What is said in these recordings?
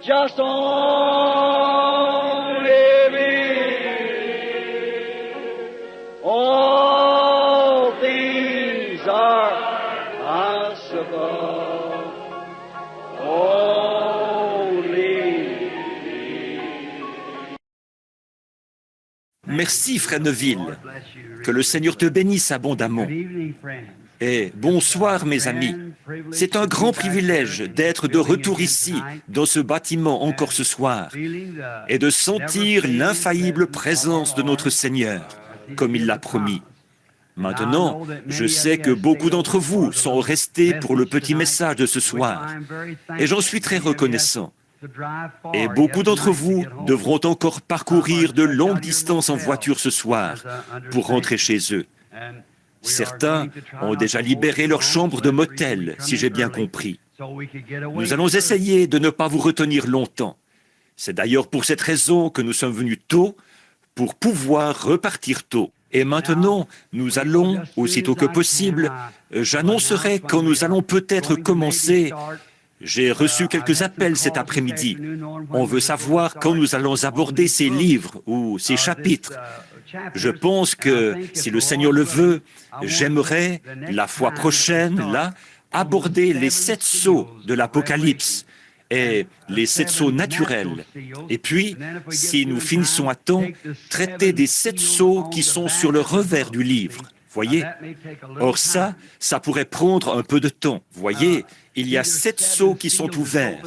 just only believe. All things are possible. Only. Merci, frère Neville. Que le Seigneur te bénisse abondamment. Et bonsoir, mes amis. C'est un grand privilège d'être de retour ici, dans ce bâtiment encore ce soir, et de sentir l'infaillible présence de notre Seigneur, comme il l'a promis. Maintenant, je sais que beaucoup d'entre vous sont restés pour le petit message de ce soir, et j'en suis très reconnaissant. Et beaucoup d'entre vous devront encore parcourir de longues distances en voiture ce soir pour rentrer chez eux. Certains ont déjà libéré leur chambre de motel, si j'ai bien compris. Nous allons essayer de ne pas vous retenir longtemps. C'est d'ailleurs pour cette raison que nous sommes venus tôt, pour pouvoir repartir tôt. Et maintenant, nous allons, aussitôt que possible, j'annoncerai quand nous allons peut-être commencer. J'ai reçu quelques appels cet après-midi. On veut savoir quand nous allons aborder ces livres ou ces chapitres. Je pense que, si le Seigneur le veut, j'aimerais, la fois prochaine, là, aborder les 7 sceaux de l'Apocalypse et les 7 sceaux naturels. Et puis, si nous finissons à temps, traiter des 7 sceaux qui sont sur le revers du livre. Voyez? Or ça pourrait prendre un peu de temps. Voyez, il y a 7 sceaux qui sont ouverts.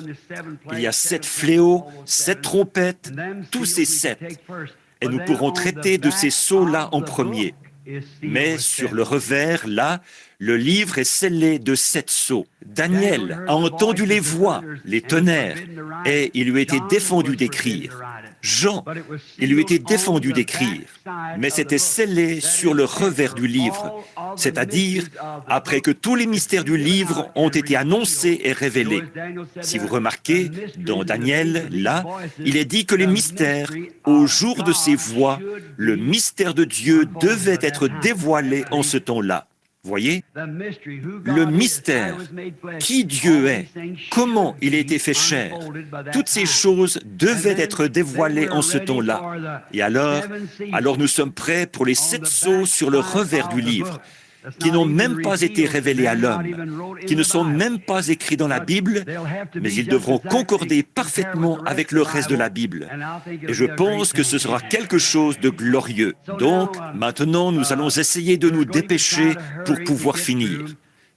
Il y a 7 fléaux, 7 trompettes, tous ces 7. Et nous pourrons traiter de ces sceaux-là en premier. Mais sur le revers, là, le livre est scellé de 7 sceaux. Daniel a entendu les voix, les tonnerres, et il lui a été défendu d'écrire. Jean, il lui était défendu d'écrire, mais c'était scellé sur le revers du livre, c'est-à-dire après que tous les mystères du livre ont été annoncés et révélés. Si vous remarquez, dans Daniel, là, il est dit que les mystères, au jour de ces voix, le mystère de Dieu devait être dévoilé en ce temps-là. Voyez, le mystère, qui Dieu est, comment il a été fait chair, toutes ces choses devaient être dévoilées en ce temps-là. Et alors nous sommes prêts pour les 7 sceaux sur le revers du livre, qui n'ont même pas été révélés à l'homme, qui ne sont même pas écrits dans la Bible, mais ils devront concorder parfaitement avec le reste de la Bible. Et je pense que ce sera quelque chose de glorieux. Donc, maintenant, nous allons essayer de nous dépêcher pour pouvoir finir.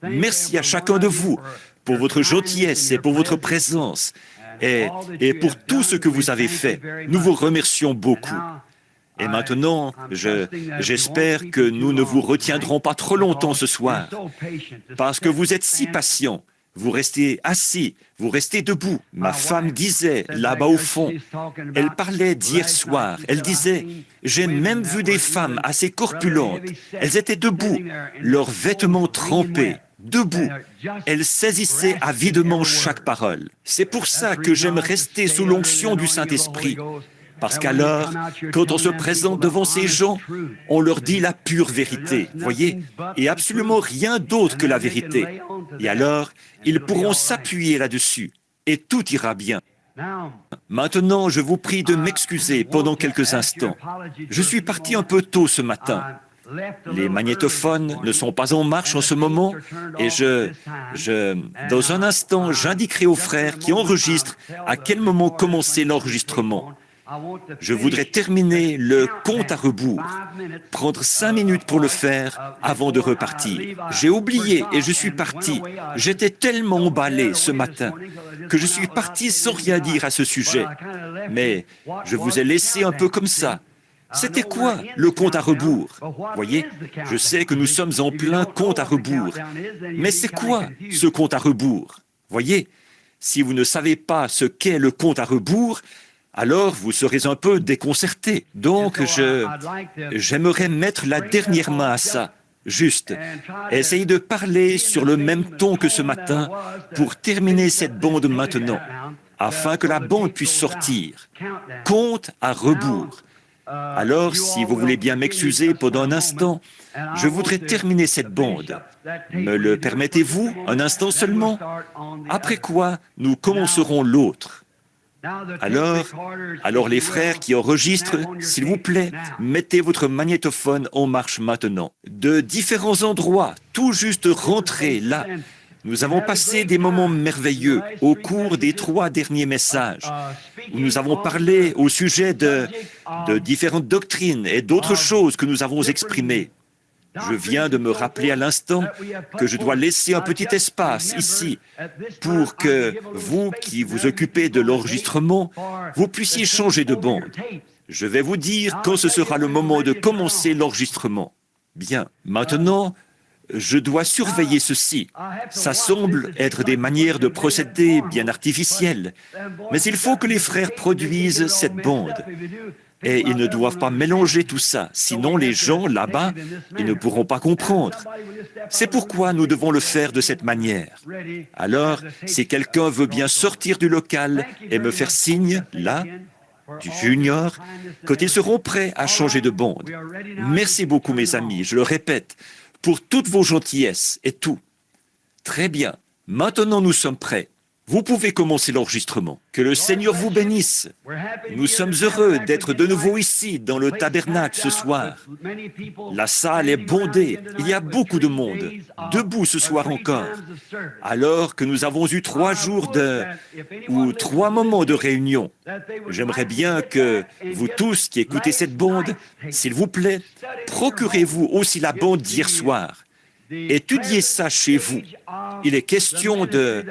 Merci à chacun de vous pour votre gentillesse et pour votre présence et pour tout ce que vous avez fait. Nous vous remercions beaucoup. Et maintenant, j'espère que nous ne vous retiendrons pas trop longtemps ce soir, parce que vous êtes si patients. Vous restez assis, vous restez debout. Ma femme disait, là-bas au fond, elle parlait d'hier soir, elle disait, j'ai même vu des femmes assez corpulentes. Elles étaient debout, leurs vêtements trempés, debout. Elles saisissaient avidement chaque parole. C'est pour ça que j'aime rester sous l'onction du Saint-Esprit. Parce qu'alors, quand on se présente devant ces gens, on leur dit la pure vérité, voyez, et absolument rien d'autre que la vérité. Et alors, ils pourront s'appuyer là-dessus, et tout ira bien. Maintenant, je vous prie de m'excuser pendant quelques instants. Je suis parti un peu tôt ce matin. Les magnétophones ne sont pas en marche en ce moment, et dans un instant, j'indiquerai aux frères qui enregistrent à quel moment commencer l'enregistrement. Je voudrais terminer le compte à rebours, prendre 5 minutes pour le faire avant de repartir. J'ai oublié et je suis parti. J'étais tellement emballé ce matin que je suis parti sans rien dire à ce sujet. Mais je vous ai laissé un peu comme ça. C'était quoi le compte à rebours? Voyez, je sais que nous sommes en plein compte à rebours. Mais c'est quoi ce compte à rebours? Voyez, si vous ne savez pas ce qu'est le compte à rebours, alors vous serez un peu déconcerté. Donc, j'aimerais mettre la dernière main à ça. Juste, essayez de parler sur le même ton que ce matin pour terminer cette bande maintenant, afin que la bande puisse sortir. Compte à rebours. Alors, si vous voulez bien m'excuser pendant un instant, je voudrais terminer cette bande. Me le permettez-vous, un instant seulement? Après quoi, nous commencerons l'autre. Alors les frères qui enregistrent, s'il vous plaît, mettez votre magnétophone en marche maintenant. De différents endroits, tout juste rentrés là, nous avons passé des moments merveilleux au cours des 3 derniers messages, où nous avons parlé au sujet de différentes doctrines et d'autres choses que nous avons exprimées. Je viens de me rappeler à l'instant que je dois laisser un petit espace ici pour que vous qui vous occupez de l'enregistrement, vous puissiez changer de bande. Je vais vous dire quand ce sera le moment de commencer l'enregistrement. Bien, maintenant, je dois surveiller ceci. Ça semble être des manières de procéder bien artificielles, mais il faut que les frères produisent cette bande. Et ils ne doivent pas mélanger tout ça, sinon les gens là-bas, ils ne pourront pas comprendre. C'est pourquoi nous devons le faire de cette manière. Alors, si quelqu'un veut bien sortir du local et me faire signe, là, du junior, quand ils seront prêts à changer de bande. Merci beaucoup, mes amis, je le répète, pour toutes vos gentillesses et tout. Très bien, maintenant nous sommes prêts. Vous pouvez commencer l'enregistrement. Que le Seigneur vous bénisse. Nous sommes heureux d'être de nouveau ici, dans le tabernacle ce soir. La salle est bondée. Il y a beaucoup de monde, debout ce soir encore. Alors que nous avons eu 3 jours ou 3 moments de réunion. J'aimerais bien que vous tous qui écoutez cette bande, s'il vous plaît, procurez-vous aussi la bande d'hier soir. Étudiez ça chez vous. Il est question de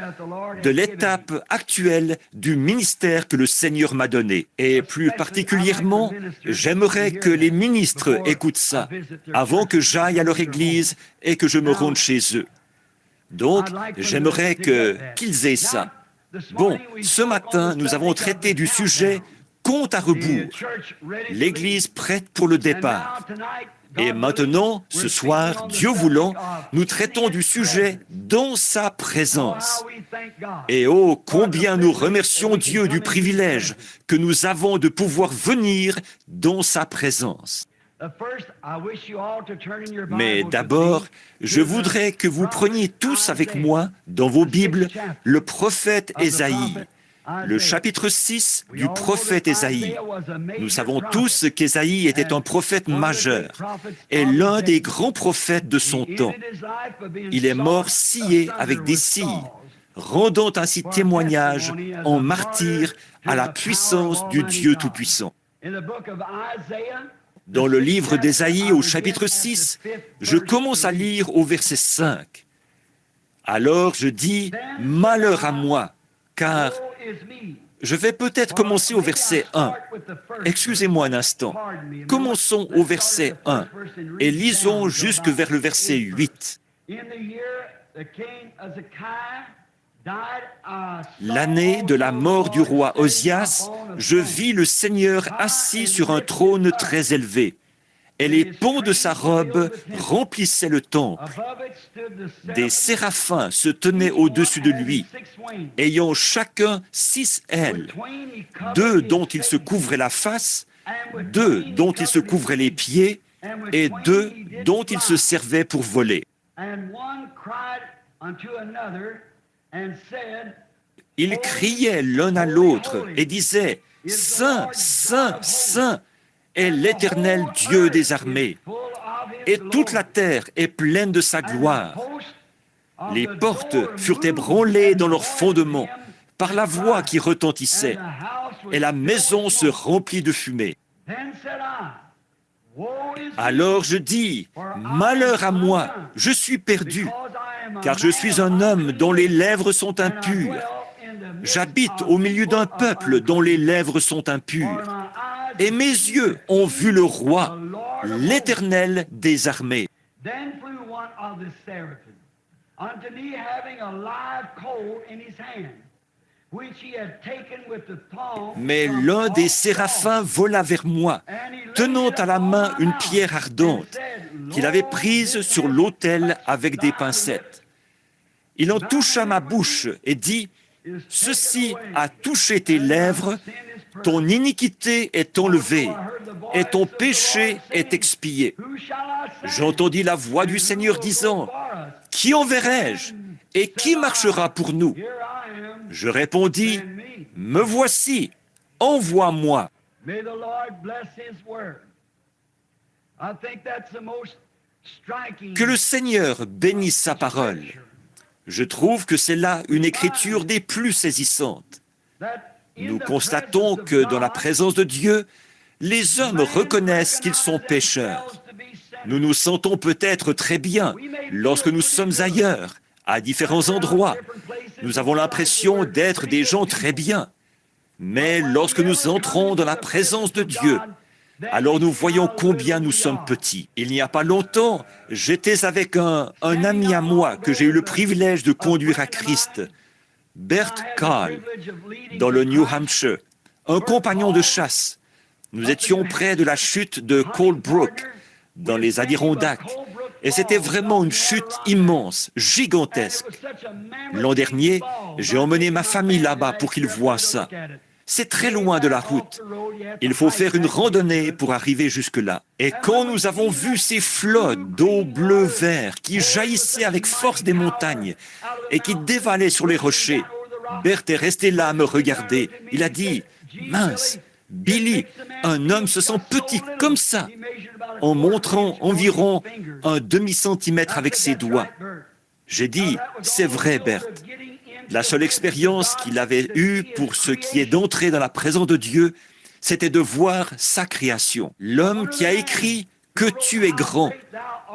l'étape actuelle du ministère que le Seigneur m'a donné. Et plus particulièrement, j'aimerais que les ministres écoutent ça avant que j'aille à leur église et que je me rende chez eux. Donc, j'aimerais qu'ils aient ça. Bon, ce matin, nous avons traité du sujet compte à rebours. L'église prête pour le départ. Et maintenant, ce soir, Dieu voulant, nous traitons du sujet dans sa présence. Et oh, combien nous remercions Dieu du privilège que nous avons de pouvoir venir dans sa présence. Mais d'abord, je voudrais que vous preniez tous avec moi, dans vos Bibles, le prophète Ésaïe. Le chapitre 6 du prophète Ésaïe. Nous savons tous qu'Ésaïe était un prophète majeur et l'un des grands prophètes de son temps. Il est mort scié avec des scies, rendant ainsi témoignage en martyr à la puissance du Dieu Tout-Puissant. Dans le livre d'Ésaïe au chapitre 6, je commence à lire au verset 5. Alors je dis « Malheur à moi, car je vais peut-être commencer au verset 1. Excusez-moi un instant. Commençons au verset 1 et lisons jusque vers le verset 8. L'année de la mort du roi Osias, je vis le Seigneur assis sur un trône très élevé, et les pans de sa robe remplissaient le temple. Des séraphins se tenaient au-dessus de lui, ayant chacun 6 ailes, 2 dont il se couvrait la face, 2 dont il se couvrait les pieds, et 2 dont il se servait pour voler. Ils criaient l'un à l'autre et disaient « Saint, Saint, Saint !» est l'Éternel Dieu des armées, et toute la terre est pleine de sa gloire. Les portes furent ébranlées dans leurs fondements par la voix qui retentissait, et la maison se remplit de fumée. Alors je dis, malheur à moi, je suis perdu, car je suis un homme dont les lèvres sont impures. J'habite au milieu d'un peuple dont les lèvres sont impures. Et mes yeux ont vu le roi, l'Éternel des armées. Mais l'un des séraphins vola vers moi, tenant à la main une pierre ardente qu'il avait prise sur l'autel avec des pincettes. Il en toucha ma bouche et dit, « Ceci a touché tes lèvres, ton iniquité est enlevée, et ton péché est expié. » J'entendis la voix du Seigneur disant, « Qui enverrai-je, et qui marchera pour nous ? Je répondis, « Me voici, envoie-moi. » May the Lord bless His word. I think that's the most striking. Que le Seigneur bénisse sa parole. Je trouve que c'est là une écriture des plus saisissantes. Nous constatons que dans la présence de Dieu, les hommes reconnaissent qu'ils sont pécheurs. Nous nous sentons peut-être très bien lorsque nous sommes ailleurs, à différents endroits. Nous avons l'impression d'être des gens très bien. Mais lorsque nous entrons dans la présence de Dieu, alors nous voyons combien nous sommes petits. Il n'y a pas longtemps, j'étais avec un ami à moi que j'ai eu le privilège de conduire à Christ, Bert Kahl, dans le New Hampshire, un compagnon de chasse. Nous étions près de la chute de Cold Brook, dans les Adirondacks, et c'était vraiment une chute immense, gigantesque. L'an dernier, j'ai emmené ma famille là-bas pour qu'ils voient ça. C'est très loin de la route. Il faut faire une randonnée pour arriver jusque-là. Et quand nous avons vu ces flots d'eau bleu-vert qui jaillissaient avec force des montagnes et qui dévalaient sur les rochers, Bert est resté là à me regarder. Il a dit, « Mince, Billy, un homme se sent petit comme ça », en montrant environ un demi-centimètre avec ses doigts. J'ai dit, « C'est vrai, Bert. » La seule expérience qu'il avait eue pour ce qui est d'entrer dans la présence de Dieu, c'était de voir sa création. L'homme qui a écrit « Que tu es grand ».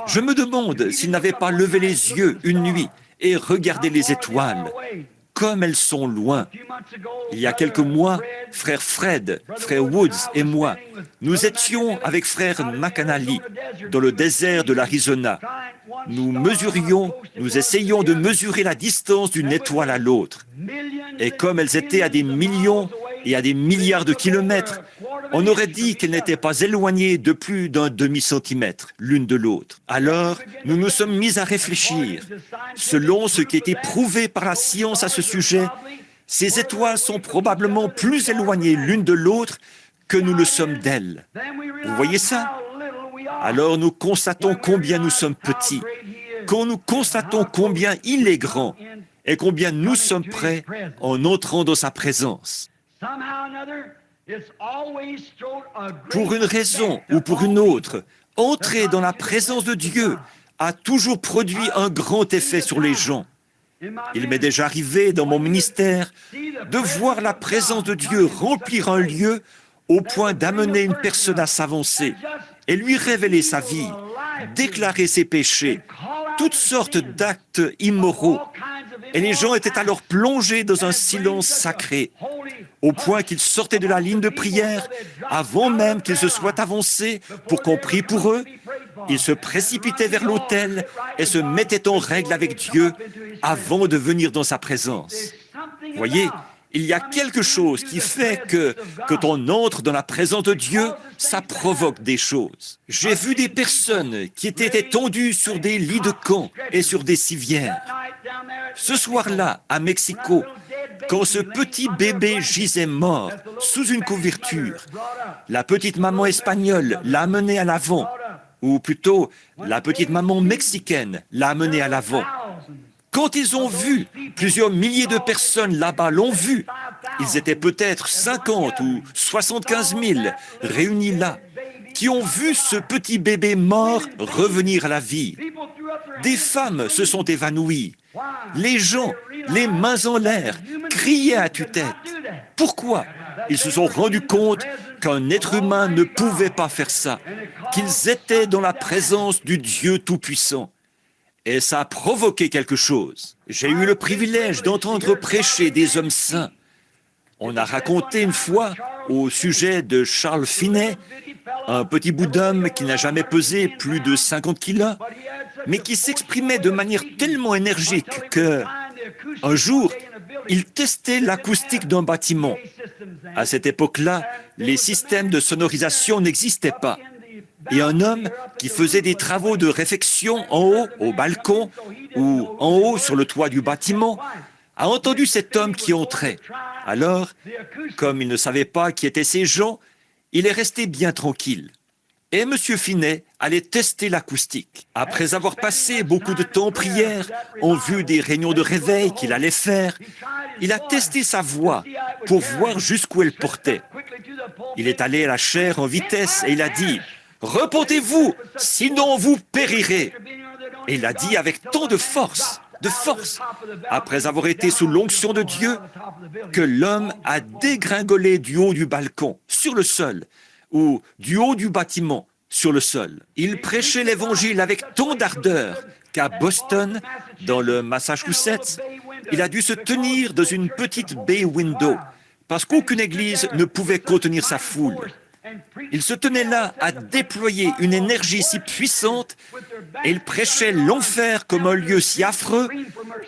Je me demande s'il n'avait pas levé les yeux une nuit et regardé les étoiles, comme elles sont loin. Il y a quelques mois, frère Fred, frère Woods et moi, nous étions avec frère McAnally dans le désert de l'Arizona. Nous essayions de mesurer la distance d'une étoile à l'autre. Et comme elles étaient à des millions et à des milliards de kilomètres, on aurait dit qu'elles n'étaient pas éloignées de plus d'un demi-centimètre l'une de l'autre. Alors, nous nous sommes mis à réfléchir. Selon ce qui était prouvé par la science à ce sujet, ces étoiles sont probablement plus éloignées l'une de l'autre que nous le sommes d'elles. Vous voyez ça? Alors nous constatons combien nous sommes petits, quand nous constatons combien il est grand et combien nous sommes prêts en entrant dans sa présence. Pour une raison ou pour une autre, entrer dans la présence de Dieu a toujours produit un grand effet sur les gens. Il m'est déjà arrivé dans mon ministère de voir la présence de Dieu remplir un lieu au point d'amener une personne à s'avancer et lui révéler sa vie, déclarer ses péchés, toutes sortes d'actes immoraux. Et les gens étaient alors plongés dans un silence sacré, au point qu'ils sortaient de la ligne de prière avant même qu'ils se soient avancés pour qu'on prie pour eux. Ils se précipitaient vers l'autel et se mettaient en règle avec Dieu avant de venir dans sa présence. Voyez, il y a quelque chose qui fait que, quand on entre dans la présence de Dieu, ça provoque des choses. J'ai vu des personnes qui étaient étendues sur des lits de camp et sur des civières. Ce soir-là, à Mexico, quand ce petit bébé gisait mort sous une couverture, la petite maman espagnole l'a amené à l'avant, ou plutôt, la petite maman mexicaine l'a amené à l'avant. Quand ils ont vu, plusieurs milliers de personnes là-bas l'ont vu. Ils étaient peut-être 50 ou 75 000 réunis là, qui ont vu ce petit bébé mort revenir à la vie. Des femmes se sont évanouies. Les gens, les mains en l'air, criaient à tue-tête. Pourquoi? Ils se sont rendus compte qu'un être humain ne pouvait pas faire ça, qu'ils étaient dans la présence du Dieu Tout-Puissant. Et ça a provoqué quelque chose. J'ai eu le privilège d'entendre prêcher des hommes saints. On a raconté une fois au sujet de Charles Finney, un petit bout d'homme qui n'a jamais pesé plus de 50 kilos, mais qui s'exprimait de manière tellement énergique que, un jour, il testait l'acoustique d'un bâtiment. À cette époque-là, les systèmes de sonorisation n'existaient pas. Et un homme qui faisait des travaux de réfection en haut, au balcon, ou en haut sur le toit du bâtiment, a entendu cet homme qui entrait. Alors, comme il ne savait pas qui étaient ces gens, il est resté bien tranquille. Et M. Finney allait tester l'acoustique. Après avoir passé beaucoup de temps en prière, en vue des réunions de réveil qu'il allait faire, il a testé sa voix pour voir jusqu'où elle portait. Il est allé à la chaire en vitesse et il a dit « Repentez-vous, sinon vous périrez !» Et il a dit avec tant de force, après avoir été sous l'onction de Dieu, que l'homme a dégringolé du haut du balcon, sur le sol, ou du haut du bâtiment, sur le sol. Il prêchait l'évangile avec tant d'ardeur qu'à Boston, dans le Massachusetts, il a dû se tenir dans une petite bay window, parce qu'aucune église ne pouvait contenir sa foule. Il se tenait là à déployer une énergie si puissante et il prêchait l'enfer comme un lieu si affreux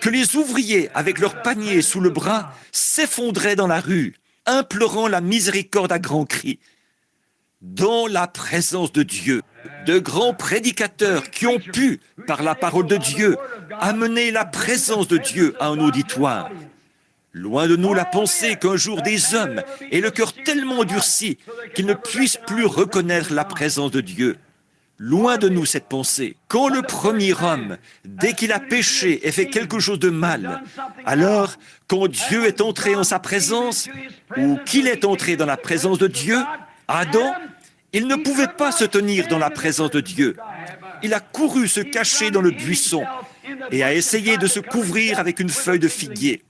que les ouvriers, avec leurs paniers sous le bras, s'effondraient dans la rue, implorant la miséricorde à grands cris. Dans la présence de Dieu, de grands prédicateurs qui ont pu, par la parole de Dieu, amener la présence de Dieu à un auditoire. Loin de nous la pensée qu'un jour des hommes aient le cœur tellement endurci qu'ils ne puissent plus reconnaître la présence de Dieu. Loin de nous cette pensée. Quand le premier homme, dès qu'il a péché et fait quelque chose de mal, alors quand Dieu est entré en sa présence, ou qu'il est entré dans la présence de Dieu, Adam, il ne pouvait pas se tenir dans la présence de Dieu. Il a couru se cacher dans le buisson et a essayé de se couvrir avec une feuille de figuier,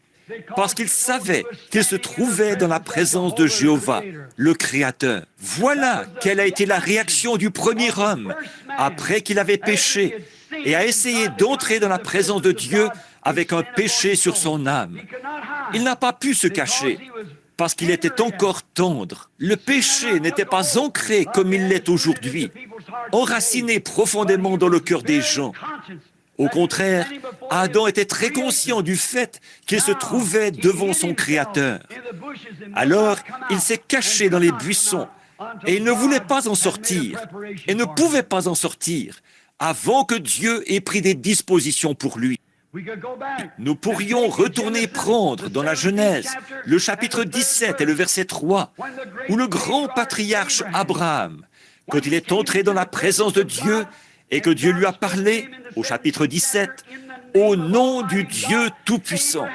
parce qu'il savait qu'il se trouvait dans la présence de Jéhovah, le Créateur. Voilà quelle a été la réaction du premier homme après qu'il avait péché et a essayé d'entrer dans la présence de Dieu avec un péché sur son âme. Il n'a pas pu se cacher parce qu'il était encore tendre. Le péché n'était pas ancré comme il l'est aujourd'hui, enraciné profondément dans le cœur des gens. Au contraire, Adam était très conscient du fait qu'il se trouvait devant son Créateur. Alors, il s'est caché dans les buissons et il ne voulait pas en sortir et ne pouvait pas en sortir avant que Dieu ait pris des dispositions pour lui. Nous pourrions retourner prendre dans la Genèse le chapitre 17 et le verset 3, où le grand patriarche Abraham, quand il est entré dans la présence de Dieu et que Dieu lui a parlé, au chapitre 17, au nom du Dieu Tout-Puissant,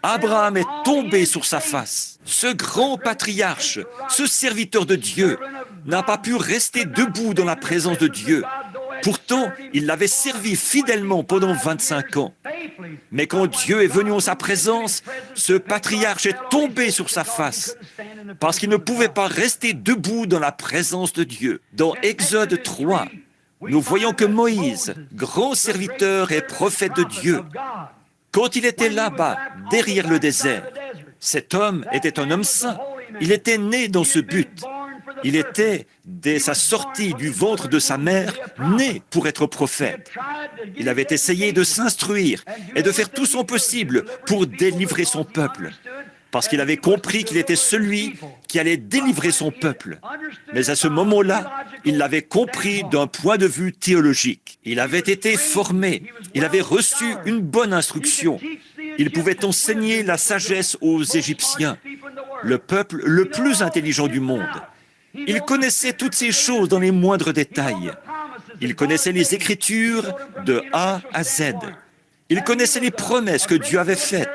Abraham est tombé sur sa face. Ce grand patriarche, ce serviteur de Dieu, n'a pas pu rester debout dans la présence de Dieu. Pourtant, il l'avait servi fidèlement pendant 25 ans. Mais quand Dieu est venu en sa présence, ce patriarche est tombé sur sa face parce qu'il ne pouvait pas rester debout dans la présence de Dieu. Dans Exode 3, nous voyons que Moïse, grand serviteur et prophète de Dieu, quand il était là-bas, derrière le désert, cet homme était un homme saint. Il était né dans ce but. Il était, dès sa sortie du ventre de sa mère, né pour être prophète. Il avait essayé de s'instruire et de faire tout son possible pour délivrer son peuple, parce qu'il avait compris qu'il était celui qui allait délivrer son peuple. Mais à ce moment-là, il l'avait compris d'un point de vue théologique. Il avait été formé, il avait reçu une bonne instruction. Il pouvait enseigner la sagesse aux Égyptiens, le peuple le plus intelligent du monde. Il connaissait toutes ces choses dans les moindres détails. Il connaissait les Écritures de A à Z. Il connaissait les promesses que Dieu avait faites.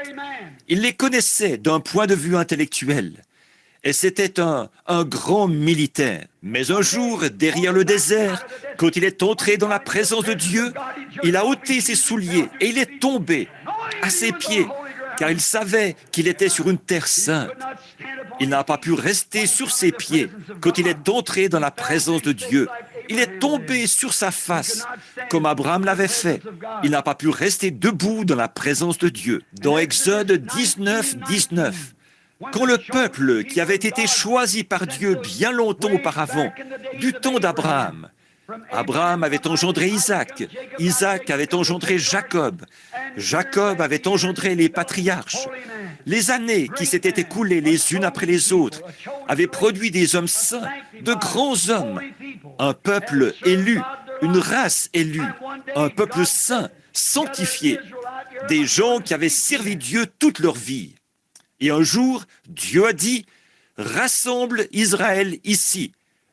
Il les connaissait d'un point de vue intellectuel. Et c'était un grand militaire. Mais un jour, derrière le désert, quand il est entré dans la présence de Dieu, il a ôté ses souliers et il est tombé à ses pieds, car il savait qu'il était sur une terre sainte. Il n'a pas pu rester sur ses pieds quand il est entré dans la présence de Dieu. Il est tombé sur sa face, comme Abraham l'avait fait. Il n'a pas pu rester debout dans la présence de Dieu. Dans Exode 19, 19, quand le peuple qui avait été choisi par Dieu bien longtemps auparavant, du temps d'Abraham, Abraham avait engendré Isaac, Isaac avait engendré Jacob, Jacob avait engendré les patriarches. Les années qui s'étaient écoulées les unes après les autres avaient produit des hommes saints, de grands hommes, un peuple élu, une race élue, un peuple saint, sanctifié, des gens qui avaient servi Dieu toute leur vie. Et un jour, Dieu a dit « Rassemble Israël ici.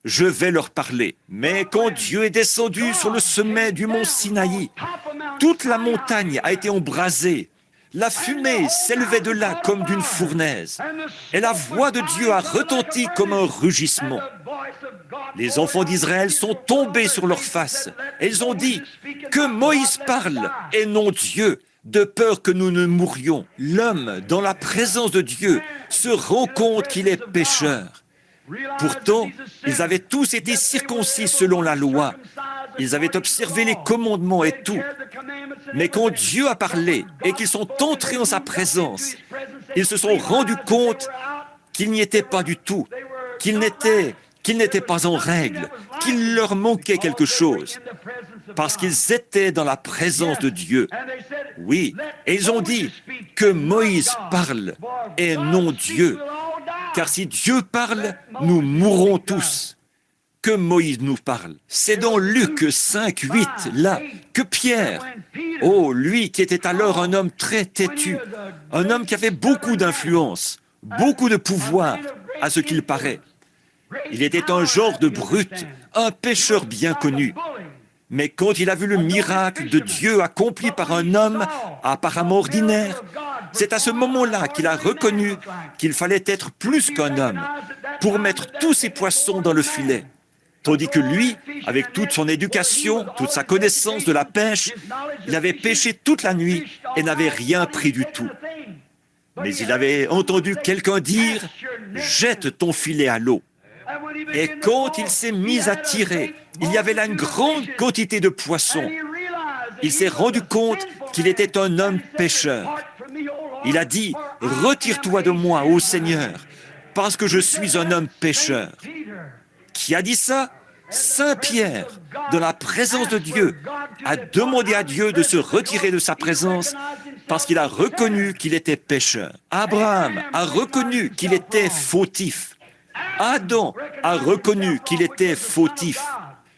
je vais leur parler. Mais quand Dieu est descendu sur le sommet du mont Sinaï, toute la montagne a été embrasée. La fumée s'élevait de là comme d'une fournaise. Et la voix de Dieu a retenti comme un rugissement. Les enfants d'Israël sont tombés sur leurs faces. Et ils ont dit que Moïse parle et non Dieu, de peur que nous ne mourions. L'homme, dans la présence de Dieu, se rend compte qu'il est pécheur. Pourtant, ils avaient tous été circoncis selon la loi. Ils avaient observé les commandements et tout. Mais quand Dieu a parlé et qu'ils sont entrés en sa présence, ils se sont rendus compte qu'ils n'y étaient pas du tout, qu'ils n'étaient pas en règle, qu'il leur manquait quelque chose, parce qu'ils étaient dans la présence de Dieu. Oui, et ils ont dit que Moïse parle et non Dieu. Car si Dieu parle, nous mourrons tous. Que Moïse nous parle. C'est dans Luc 5, 8, là, que Pierre, oh, lui qui était alors un homme très têtu, un homme qui avait beaucoup d'influence, beaucoup de pouvoir, à ce qu'il paraît. Il était un genre de brute, un pécheur bien connu. Mais quand il a vu le miracle de Dieu accompli par un homme apparemment ordinaire, c'est à ce moment-là qu'il a reconnu qu'il fallait être plus qu'un homme pour mettre tous ses poissons dans le filet. Tandis que lui, avec toute son éducation, toute sa connaissance de la pêche, il avait pêché toute la nuit et n'avait rien pris du tout. Mais il avait entendu quelqu'un dire « Jette ton filet à l'eau ». Et quand il s'est mis à tirer, il y avait là une grande quantité de poissons. Il s'est rendu compte qu'il était un homme pécheur. Il a dit « Retire-toi de moi, ô Seigneur, parce que je suis un homme pécheur ». Qui a dit ça? Saint Pierre, dans la présence de Dieu, a demandé à Dieu de se retirer de sa présence parce qu'il a reconnu qu'il était pécheur. Abraham a reconnu qu'il était fautif. Adam a reconnu qu'il était fautif.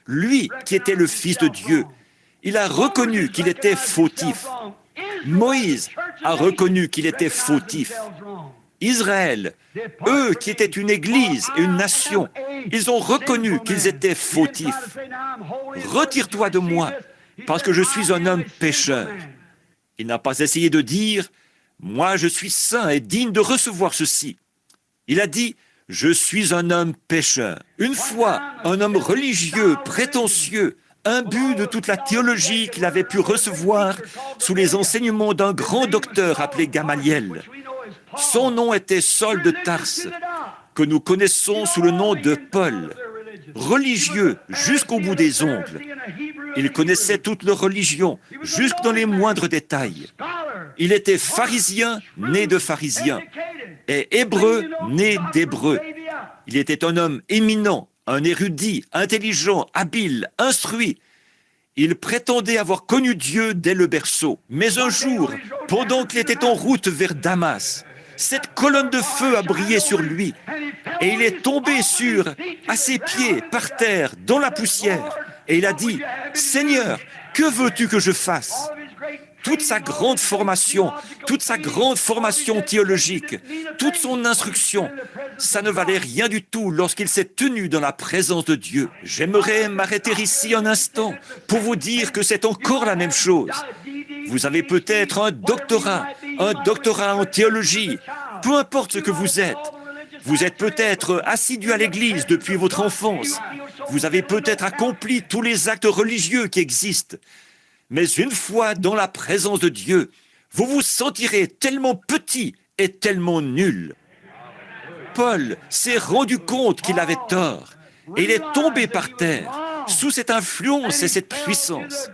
Lui qui était le Fils de Dieu, il a reconnu qu'il était fautif. Moïse a reconnu qu'il était fautif. Israël, eux qui étaient une église et une nation, ils ont reconnu qu'ils étaient fautifs. Retire-toi de moi, parce que je suis un homme pécheur. Il n'a pas essayé de dire, moi je suis saint et digne de recevoir ceci. Il a dit, je suis un homme pécheur. Une fois, un homme religieux, prétentieux, imbu de toute la théologie qu'il avait pu recevoir sous les enseignements d'un grand docteur appelé Gamaliel. Son nom était Saul de Tarse, que nous connaissons sous le nom de Paul. Religieux jusqu'au bout des ongles. Il connaissait toute leur religion, jusque dans les moindres détails. Il était pharisien, né de pharisien, et hébreu, né d'hébreu. Il était un homme éminent, un érudit, intelligent, habile, instruit. Il prétendait avoir connu Dieu dès le berceau. Mais un jour, pendant qu'il était en route vers Damas, cette colonne de feu a brillé sur lui et il est tombé à ses pieds, par terre, dans la poussière. Et il a dit, « Seigneur, que veux-tu que je fasse ?» Toute sa grande formation théologique, toute son instruction, ça ne valait rien du tout lorsqu'il s'est tenu dans la présence de Dieu. J'aimerais m'arrêter ici un instant pour vous dire que c'est encore la même chose. Vous avez peut-être un doctorat en théologie, peu importe ce que vous êtes. Vous êtes peut-être assidu à l'église depuis votre enfance. Vous avez peut-être accompli tous les actes religieux qui existent. Mais une fois dans la présence de Dieu, vous vous sentirez tellement petit et tellement nul. Paul s'est rendu compte qu'il avait tort et il est tombé par terre sous cette influence et cette puissance.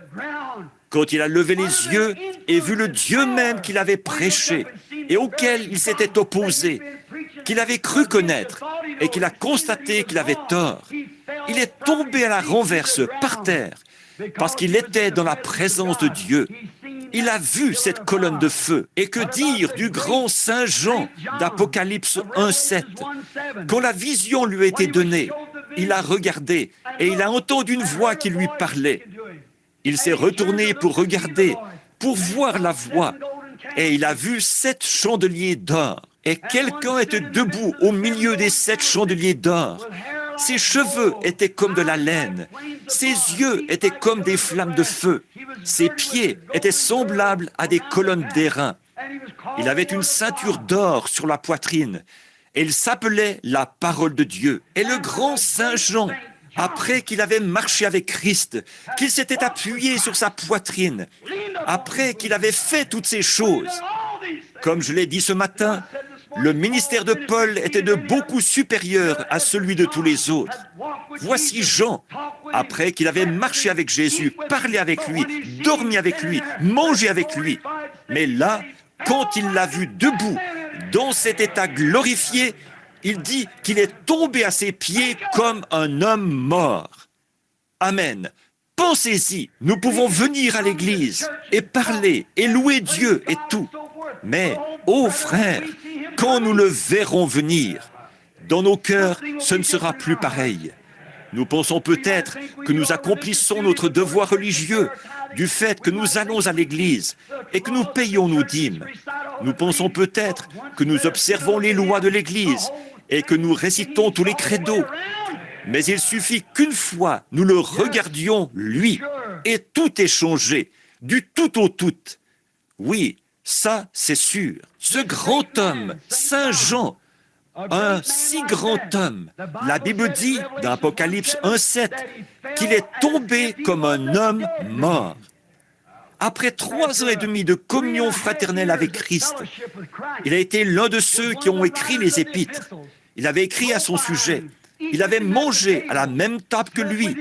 Quand il a levé les yeux et vu le Dieu même qu'il avait prêché et auquel il s'était opposé, qu'il avait cru connaître et qu'il a constaté qu'il avait tort, il est tombé à la renverse par terre parce qu'il était dans la présence de Dieu. Il a vu cette colonne de feu. Et que dire du grand Saint Jean d'Apocalypse 1,7 ? Quand la vision lui a été donnée, il a regardé et il a entendu une voix qui lui parlait. Il s'est retourné pour regarder, pour voir la voix, et il a vu 7 chandeliers d'or. Et quelqu'un était debout au milieu des 7 chandeliers d'or, Ses cheveux étaient comme de la laine. Ses yeux étaient comme des flammes de feu. Ses pieds étaient semblables à des colonnes d'airain. Il avait une ceinture d'or sur la poitrine. Et il s'appelait la parole de Dieu. Et le grand Saint Jean, après qu'il avait marché avec Christ, qu'il s'était appuyé sur sa poitrine, après qu'il avait fait toutes ces choses, comme je l'ai dit ce matin, le ministère de Paul était de beaucoup supérieur à celui de tous les autres. Voici Jean, après qu'il avait marché avec Jésus, parlé avec lui, dormi avec lui, mangé avec lui. Mais là, quand il l'a vu debout, dans cet état glorifié, il dit qu'il est tombé à ses pieds comme un homme mort. Amen. Pensez-y, nous pouvons venir à l'église et parler et louer Dieu et tout. Mais, ô frères, quand nous le verrons venir, dans nos cœurs, ce ne sera plus pareil. Nous pensons peut-être que nous accomplissons notre devoir religieux du fait que nous allons à l'église et que nous payons nos dîmes. Nous pensons peut-être que nous observons les lois de l'église et que nous récitons tous les credos. Mais il suffit qu'une fois nous le regardions, lui, et tout est changé, du tout au tout. Oui, ça c'est sûr. Ce grand homme, Saint Jean, un si grand homme, la Bible dit dans Apocalypse 1,7 qu'il est tombé comme un homme mort. Après 3 ans et demi de communion fraternelle avec Christ, il a été l'un de ceux qui ont écrit les épîtres. Il avait écrit à son sujet. Il avait mangé à la même table que lui.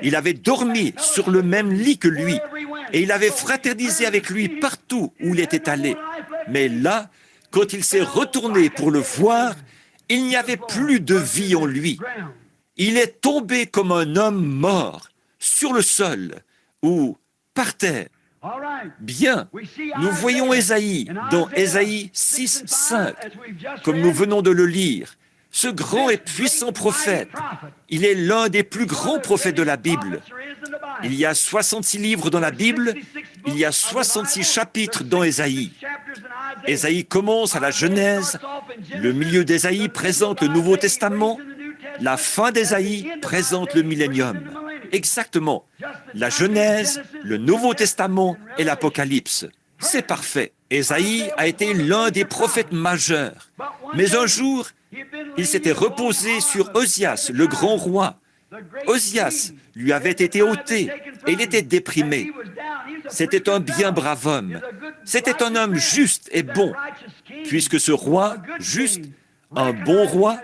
Il avait dormi sur le même lit que lui. Et il avait fraternisé avec lui partout où il était allé. Mais là, quand il s'est retourné pour le voir, il n'y avait plus de vie en lui. Il est tombé comme un homme mort, sur le sol ou par terre. Bien, nous voyons Ésaïe dans Ésaïe 6, 5, comme nous venons de le lire. Ce grand et puissant prophète, il est l'un des plus grands prophètes de la Bible. Il y a 66 livres dans la Bible, il y a 66 chapitres dans Ésaïe. Ésaïe commence à la Genèse, le milieu d'Ésaïe présente le Nouveau Testament, la fin d'Ésaïe présente le millénium. Exactement, la Genèse, le Nouveau Testament et l'Apocalypse. C'est parfait. Ésaïe a été l'un des prophètes majeurs. Mais un jour, il s'était reposé sur Osias, le grand roi. Osias lui avait été ôté et il était déprimé. C'était un bien brave homme. C'était un homme juste et bon, puisque ce roi, juste, un bon roi,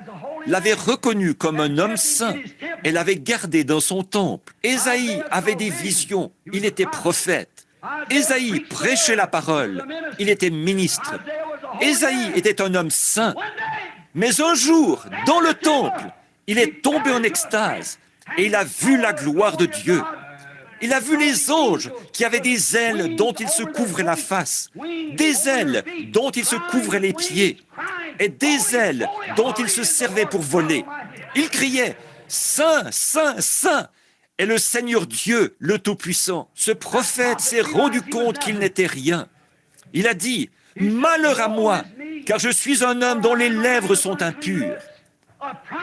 l'avait reconnu comme un homme saint et l'avait gardé dans son temple. Ésaïe avait des visions, il était prophète. Ésaïe prêchait la parole, il était ministre. Ésaïe était un homme saint. Mais un jour, dans le temple, il est tombé en extase et il a vu la gloire de Dieu. Il a vu les anges qui avaient des ailes dont il se couvrait la face, des ailes dont il se couvrait les pieds et des ailes dont il se servait pour voler. Il criait « Saint, Saint, Saint !» Et le Seigneur Dieu, le Tout-Puissant, ce prophète s'est rendu compte qu'il n'était rien. Il a dit « Malheur à moi, car je suis un homme dont les lèvres sont impures. »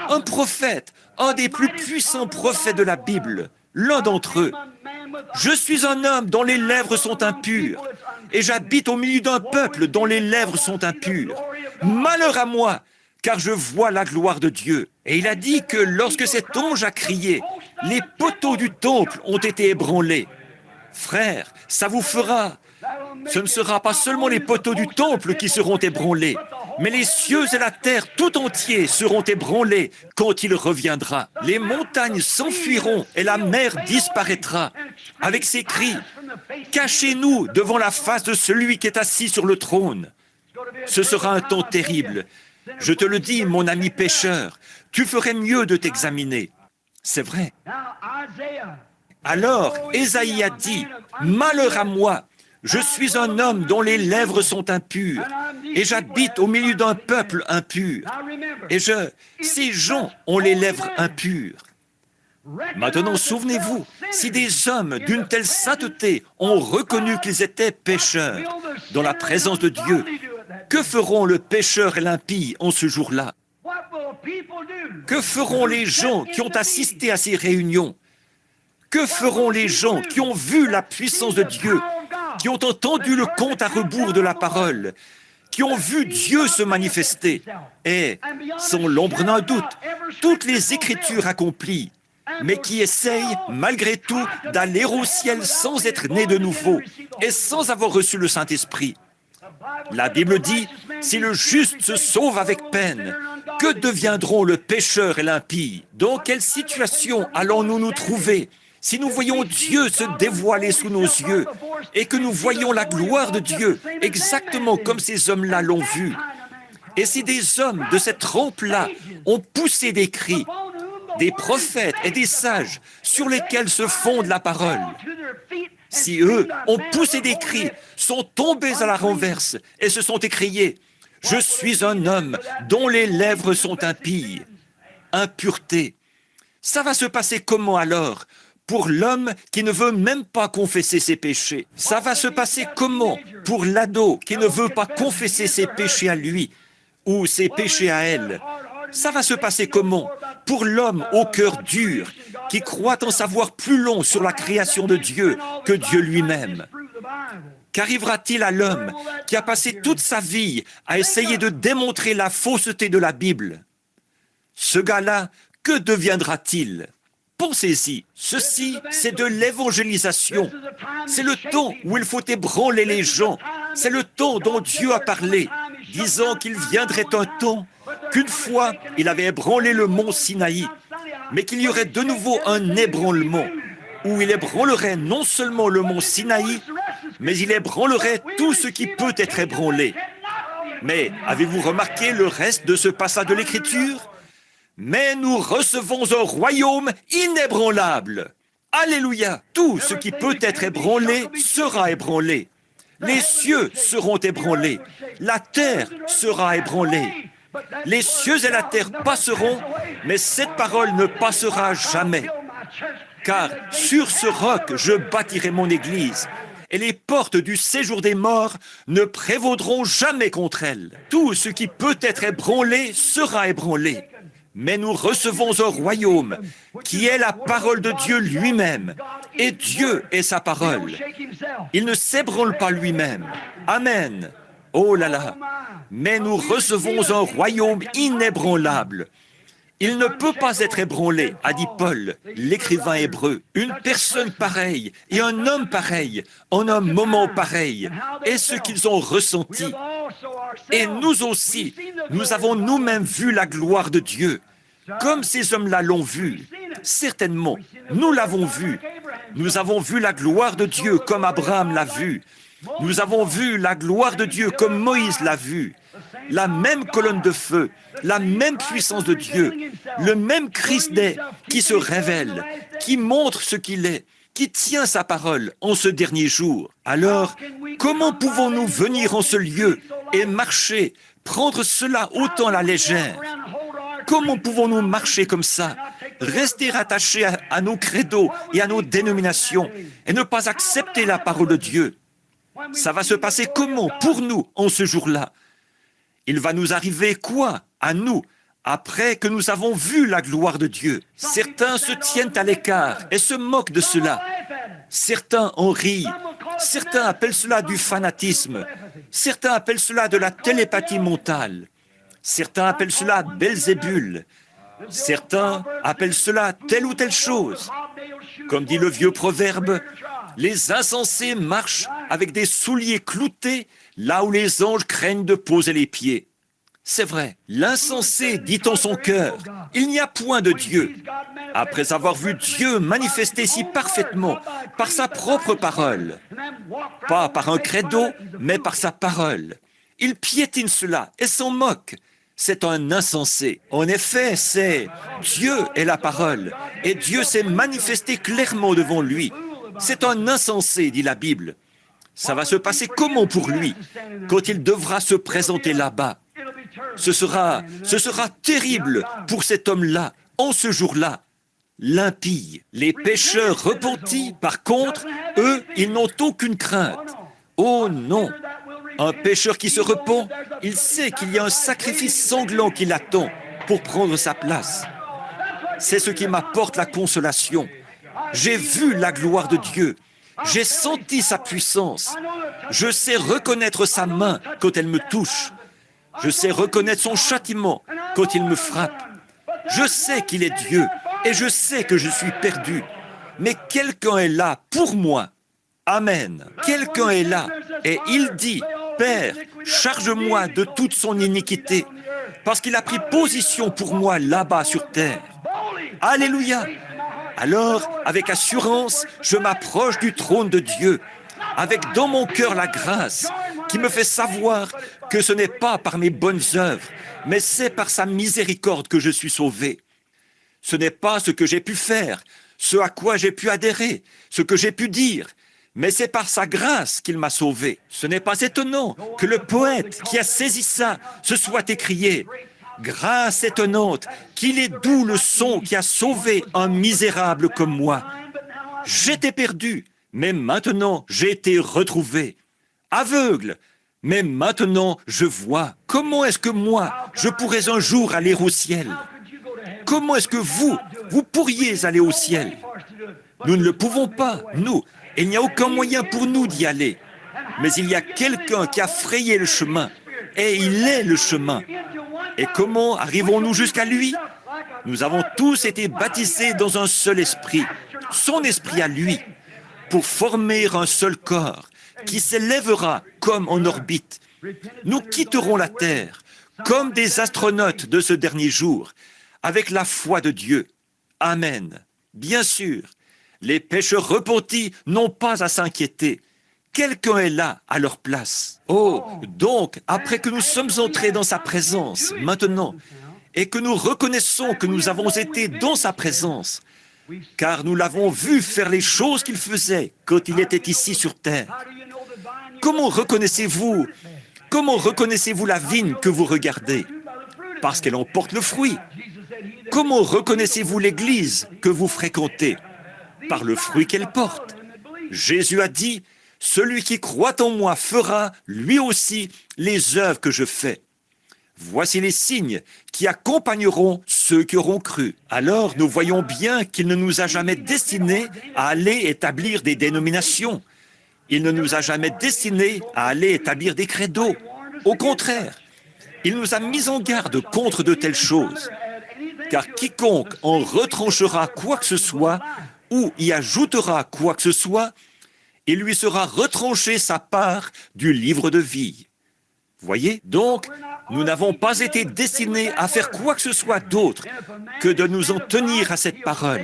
Un prophète, un des plus puissants prophètes de la Bible, l'un d'entre eux. Je suis un homme dont les lèvres sont impures, et j'habite au milieu d'un peuple dont les lèvres sont impures. Malheur à moi, car je vois la gloire de Dieu. Et il a dit que lorsque cet ange a crié, les poteaux du temple ont été ébranlés. Frères, ça vous fera. Ce ne sera pas seulement les poteaux du temple qui seront ébranlés, mais les cieux et la terre tout entiers seront ébranlés quand il reviendra. Les montagnes s'enfuiront et la mer disparaîtra. Avec ces cris, « Cachez-nous devant la face de celui qui est assis sur le trône !» Ce sera un temps terrible. Je te le dis, mon ami pécheur, tu ferais mieux de t'examiner. C'est vrai. Alors, Ésaïe a dit, « Malheur à moi, je suis un homme dont les lèvres sont impures, et j'habite au milieu d'un peuple impur. Et ces gens ont les lèvres impures. » Maintenant, souvenez-vous, si des hommes d'une telle sainteté ont reconnu qu'ils étaient pécheurs dans la présence de Dieu, que feront le pécheur et l'impie en ce jour-là? Que feront les gens qui ont assisté à ces réunions? Que feront les gens qui ont vu la puissance de Dieu, qui ont entendu le compte à rebours de la parole, qui ont vu Dieu se manifester et, sans l'ombre d'un doute, toutes les Écritures accomplies, mais qui essayent, malgré tout, d'aller au ciel sans être nés de nouveau et sans avoir reçu le Saint-Esprit? La Bible dit, si le juste se sauve avec peine, que deviendront le pécheur et l'impie? Dans quelle situation allons-nous nous trouver si nous voyons Dieu se dévoiler sous nos yeux et que nous voyons la gloire de Dieu exactement comme ces hommes-là l'ont vu? Et si des hommes de cette trempe-là ont poussé des cris, des prophètes et des sages sur lesquels se fonde la parole, si eux ont poussé des cris, sont tombés à la renverse et se sont écriés, « Je suis un homme dont les lèvres sont impies, impureté », ça va se passer comment alors pour l'homme qui ne veut même pas confesser ses péchés? Ça va se passer comment pour l'ado qui ne veut pas confesser ses péchés à lui ou ses péchés à elle? Ça va se passer comment pour l'homme au cœur dur qui croit en savoir plus long sur la création de Dieu que Dieu lui-même? Qu'arrivera-t-il à l'homme qui a passé toute sa vie à essayer de démontrer la fausseté de la Bible? Ce gars-là, que deviendra-t-il? Pensez-y, ceci, c'est de l'évangélisation. C'est le temps où il faut ébranler les gens. C'est le temps dont Dieu a parlé, disant qu'il viendrait un temps qu'une fois, il avait ébranlé le mont Sinaï, mais qu'il y aurait de nouveau un ébranlement, où il ébranlerait non seulement le mont Sinaï, mais il ébranlerait tout ce qui peut être ébranlé. Mais avez-vous remarqué le reste de ce passage de l'Écriture? Mais nous recevons un royaume inébranlable. Alléluia! Tout ce qui peut être ébranlé sera ébranlé. Les cieux seront ébranlés. La terre sera ébranlée. Les cieux et la terre passeront, mais cette parole ne passera jamais. Car sur ce roc, je bâtirai mon église, et les portes du séjour des morts ne prévaudront jamais contre elle. Tout ce qui peut être ébranlé sera ébranlé. Mais nous recevons un royaume qui est la parole de Dieu lui-même. Et Dieu est sa parole. Il ne s'ébranle pas lui-même. Amen. Oh là là. Mais nous recevons un royaume inébranlable. Il ne peut pas être ébranlé, a dit Paul, l'écrivain hébreu. Une personne pareille et un homme pareil, en un moment pareil, est ce qu'ils ont ressenti. Et nous aussi, nous avons nous-mêmes vu la gloire de Dieu, comme ces hommes-là l'ont vu. Certainement, nous l'avons vu. Nous avons vu la gloire de Dieu comme Abraham l'a vu. Nous avons vu la gloire de Dieu comme Moïse l'a vu. La même colonne de feu, la même puissance de Dieu, le même Christ qui se révèle, qui montre ce qu'il est, qui tient sa parole en ce dernier jour. Alors, comment pouvons-nous venir en ce lieu et marcher, prendre cela autant à la légère? Comment pouvons-nous marcher comme ça, rester attachés à nos credos et à nos dénominations et ne pas accepter la parole de Dieu? Ça va se passer comment pour nous en ce jour-là? Il va nous arriver quoi à nous après que nous avons vu la gloire de Dieu? Certains se tiennent à l'écart et se moquent de cela. Certains en rient. Certains appellent cela du fanatisme. Certains appellent cela de la télépathie mentale. Certains appellent cela Belzébul. Certains appellent cela telle ou telle chose. Comme dit le vieux proverbe, les insensés marchent avec des souliers cloutés là où les anges craignent de poser les pieds. C'est vrai, l'insensé dit en son cœur, il n'y a point de Dieu. Après avoir vu Dieu manifester si parfaitement par sa propre parole, pas par un credo, mais par sa parole, il piétine cela et s'en moque. C'est un insensé. En effet, c'est Dieu est la parole, et Dieu s'est manifesté clairement devant lui. C'est un insensé, dit la Bible. Ça va se passer comment pour lui, quand il devra se présenter là-bas? Ce sera terrible pour cet homme-là, en ce jour-là. L'impie, les pécheurs repentis, par contre, eux, ils n'ont aucune crainte. Oh non! Un pécheur qui se repent, il sait qu'il y a un sacrifice sanglant qui l'attend. pour prendre sa place. C'est ce qui m'apporte la consolation. J'ai vu la gloire de Dieu. J'ai senti sa puissance. Je sais reconnaître sa main quand elle me touche. Je sais reconnaître son châtiment quand il me frappe. Je sais qu'il est Dieu et je sais que je suis perdu. Mais quelqu'un est là pour moi. Amen. Quelqu'un est là et il dit, « Père, charge-moi de toute son iniquité, parce qu'il a pris position pour moi là-bas sur terre. » Alléluia. Alors, avec assurance, je m'approche du trône de Dieu, avec dans mon cœur la grâce qui me fait savoir que ce n'est pas par mes bonnes œuvres, mais c'est par sa miséricorde que je suis sauvé. Ce n'est pas ce que j'ai pu faire, ce à quoi j'ai pu adhérer, ce que j'ai pu dire, mais c'est par sa grâce qu'il m'a sauvé. Ce n'est pas étonnant que le poète qui a saisi ça se soit écrié « Grâce étonnante, qu'il est doux le son qui a sauvé un misérable comme moi. J'étais perdu, mais maintenant j'ai été retrouvé. Aveugle, mais maintenant je vois. Comment est-ce que moi, je pourrais un jour aller au ciel? Comment est-ce que vous pourriez aller au ciel? Nous ne le pouvons pas, nous. Il n'y a aucun moyen pour nous d'y aller. Mais il y a quelqu'un qui a frayé le chemin, et il est le chemin. Et comment arrivons-nous jusqu'à lui? Nous avons tous été baptisés dans un seul esprit, son esprit à lui, pour former un seul corps qui s'élèvera comme en orbite. Nous quitterons la terre comme des astronautes de ce dernier jour, avec la foi de Dieu. Amen. Bien sûr, les pécheurs repentis n'ont pas à s'inquiéter. Quelqu'un est là à leur place. Oh, donc, après que nous sommes entrés dans sa présence, maintenant, et que nous reconnaissons que nous avons été dans sa présence, car nous l'avons vu faire les choses qu'il faisait quand il était ici sur terre. Comment reconnaissez-vous la vigne que vous regardez? Parce qu'elle en porte le fruit. Comment reconnaissez-vous l'église que vous fréquentez? Par le fruit qu'elle porte. Jésus a dit, « Celui qui croit en moi fera, lui aussi, les œuvres que je fais. » Voici les signes qui accompagneront ceux qui auront cru. Alors nous voyons bien qu'il ne nous a jamais destinés à aller établir des dénominations. Il ne nous a jamais destinés à aller établir des credos. Au contraire, il nous a mis en garde contre de telles choses. Car quiconque en retranchera quoi que ce soit, ou y ajoutera quoi que ce soit, il lui sera retranché sa part du livre de vie. Voyez, donc, nous n'avons pas été destinés à faire quoi que ce soit d'autre que de nous en tenir à cette parole.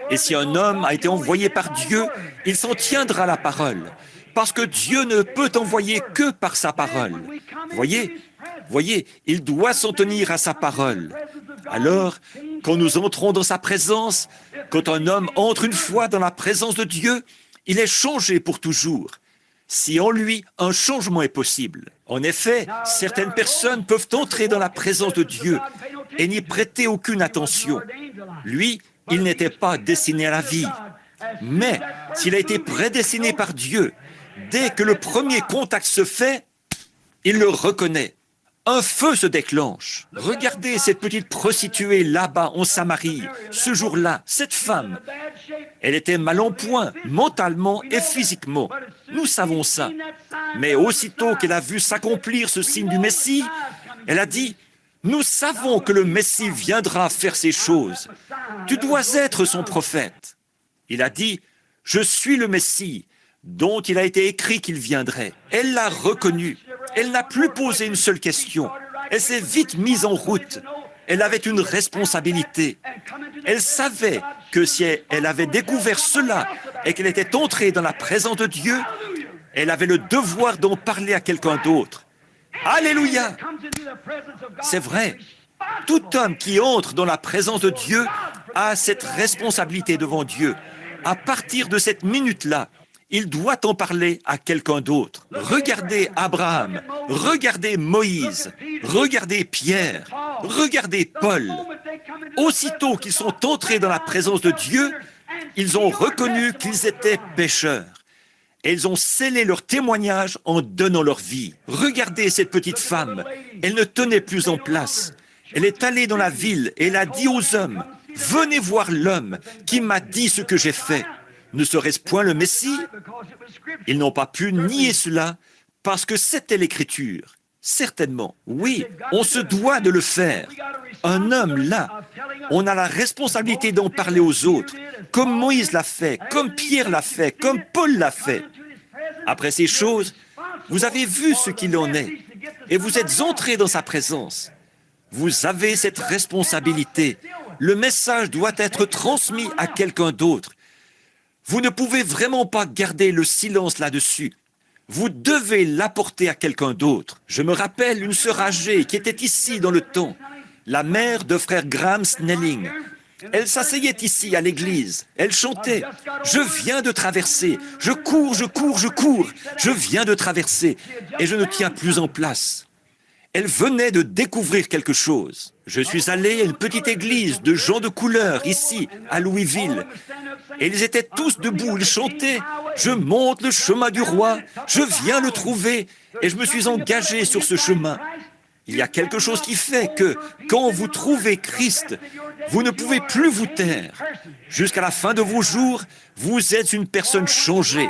Et si un homme a été envoyé par Dieu, il s'en tiendra à la parole, parce que Dieu ne peut envoyer que par sa parole. Voyez, il doit s'en tenir à sa parole. Alors, quand nous entrons dans sa présence, quand un homme entre une fois dans la présence de Dieu, il est changé pour toujours. Si en lui, un changement est possible. En effet, certaines personnes peuvent entrer dans la présence de Dieu et n'y prêter aucune attention. Lui, il n'était pas destiné à la vie. Mais s'il a été prédestiné par Dieu, dès que le premier contact se fait, il le reconnaît. Un feu se déclenche. Regardez cette petite prostituée là-bas en Samarie, ce jour-là, cette femme. Elle était mal en point, mentalement et physiquement. Nous savons ça. Mais aussitôt qu'elle a vu s'accomplir ce signe du Messie, elle a dit, « Nous savons que le Messie viendra faire ces choses. Tu dois être son prophète. » Il a dit, « Je suis le Messie, dont il a été écrit qu'il viendrait. » Elle l'a reconnu. Elle n'a plus posé une seule question. Elle s'est vite mise en route. Elle avait une responsabilité. Elle savait que si elle avait découvert cela et qu'elle était entrée dans la présence de Dieu, elle avait le devoir d'en parler à quelqu'un d'autre. Alléluia! C'est vrai. Tout homme qui entre dans la présence de Dieu a cette responsabilité devant Dieu. À partir de cette minute-là, il doit en parler à quelqu'un d'autre. Regardez Abraham, regardez Moïse, regardez Pierre, regardez Paul. Aussitôt qu'ils sont entrés dans la présence de Dieu, ils ont reconnu qu'ils étaient pécheurs. Et ils ont scellé leur témoignage en donnant leur vie. Regardez cette petite femme, elle ne tenait plus en place. Elle est allée dans la ville et elle a dit aux hommes, « Venez voir l'homme qui m'a dit ce que j'ai fait. Ne serait-ce point le Messie ?» Ils n'ont pas pu nier cela parce que c'était l'Écriture. Certainement, oui, on se doit de le faire. Un homme là, on a la responsabilité d'en parler aux autres, comme Moïse l'a fait, comme Pierre l'a fait, comme Paul l'a fait. Après ces choses, vous avez vu ce qu'il en est et vous êtes entrés dans sa présence. Vous avez cette responsabilité. Le message doit être transmis à quelqu'un d'autre. Vous ne pouvez vraiment pas garder le silence là-dessus. Vous devez l'apporter à quelqu'un d'autre. Je me rappelle une sœur âgée qui était ici dans le temps, la mère de frère Graham Snelling. Elle s'asseyait ici à l'église. Elle chantait « Je viens de traverser. Je cours, je cours, je cours. Je viens de traverser. Et je ne tiens plus en place. » Elle venait de découvrir quelque chose. Je suis allé à une petite église de gens de couleur, ici, à Louisville. Et ils étaient tous debout, ils chantaient « Je monte le chemin du roi, je viens le trouver, et je me suis engagé sur ce chemin. » Il y a quelque chose qui fait que, quand vous trouvez Christ, vous ne pouvez plus vous taire. Jusqu'à la fin de vos jours, vous êtes une personne changée.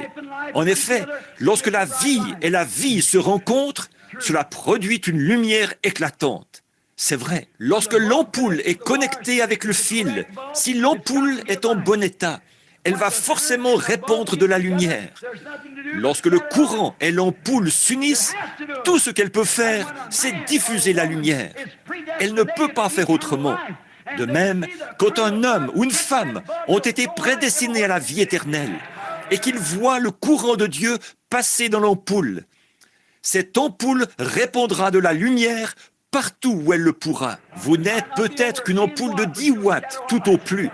En effet, lorsque la vie et la vie se rencontrent, cela produit une lumière éclatante. C'est vrai, lorsque l'ampoule est connectée avec le fil, si l'ampoule est en bon état, elle va forcément répandre de la lumière. Lorsque le courant et l'ampoule s'unissent, tout ce qu'elle peut faire, c'est diffuser la lumière. Elle ne peut pas faire autrement. De même, quand un homme ou une femme ont été prédestinés à la vie éternelle et qu'ils voient le courant de Dieu passer dans l'ampoule, cette ampoule répandra de la lumière partout où elle le pourra. Vous n'êtes peut-être qu'une ampoule de 10 watts, tout au plus,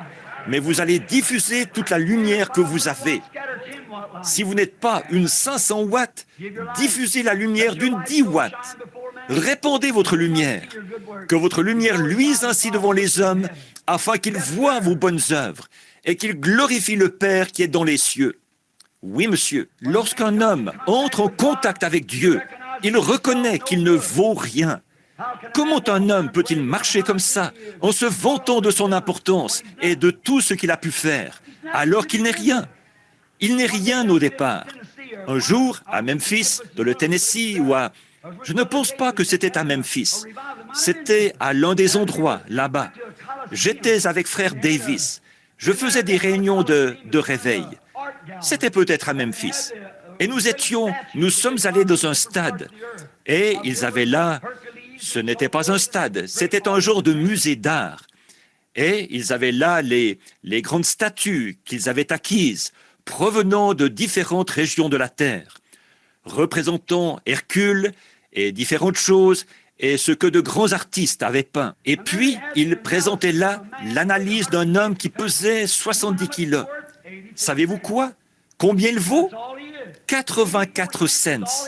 mais vous allez diffuser toute la lumière que vous avez. Si vous n'êtes pas une 500 watts, diffusez la lumière d'une 10 watts. Répandez votre lumière. Que votre lumière luise ainsi devant les hommes, afin qu'ils voient vos bonnes œuvres et qu'ils glorifient le Père qui est dans les cieux. Oui, monsieur, lorsqu'un homme entre en contact avec Dieu, il reconnaît qu'il ne vaut rien. Comment un homme peut-il marcher comme ça, en se vantant de son importance et de tout ce qu'il a pu faire, alors qu'il n'est rien? Il n'est rien au départ. Un jour, à Memphis, dans le Tennessee, ou à... Je ne pense pas que c'était à Memphis. C'était à l'un des endroits, là-bas. J'étais avec frère Davis. Je faisais des réunions de réveil. C'était peut-être à Memphis. Et nous sommes allés dans un stade. Et ils avaient là, ce n'était pas un stade, c'était un genre de musée d'art. Et ils avaient là les grandes statues qu'ils avaient acquises, provenant de différentes régions de la terre, représentant Hercule et différentes choses, et ce que de grands artistes avaient peint. Et puis, ils présentaient là l'analyse d'un homme qui pesait 70 kilos. Savez-vous quoi? Combien il vaut? 84 cents.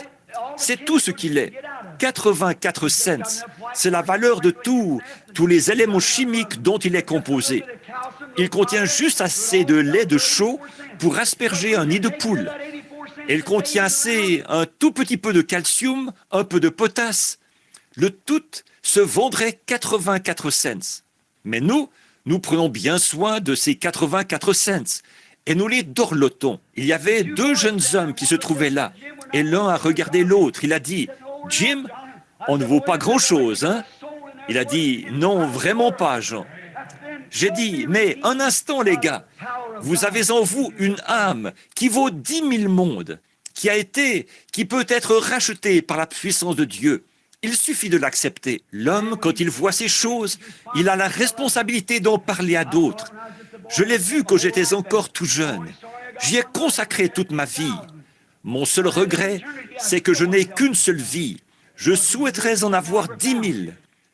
C'est tout ce qu'il est. 84 cents. C'est la valeur de tous les éléments chimiques dont il est composé. Il contient juste assez de lait de chaux pour asperger un nid de poule. Il contient un tout petit peu de calcium, un peu de potasse. Le tout se vendrait 84 cents. Mais nous prenons bien soin de ces 84 cents. Et nous les dorlotons. Il y avait 2 jeunes hommes qui se trouvaient là. Et l'un a regardé l'autre. Il a dit, « Jim, on ne vaut pas grand-chose, hein ?» Il a dit, « Non, vraiment pas, Jean. » J'ai dit, « Mais un instant, les gars, vous avez en vous une âme qui vaut 10 000 mondes, qui peut être rachetée par la puissance de Dieu. Il suffit de l'accepter. L'homme, quand il voit ces choses, il a la responsabilité d'en parler à d'autres. Je l'ai vu quand j'étais encore tout jeune. J'y ai consacré toute ma vie. Mon seul regret, c'est que je n'ai qu'une seule vie. Je souhaiterais en avoir 10 000.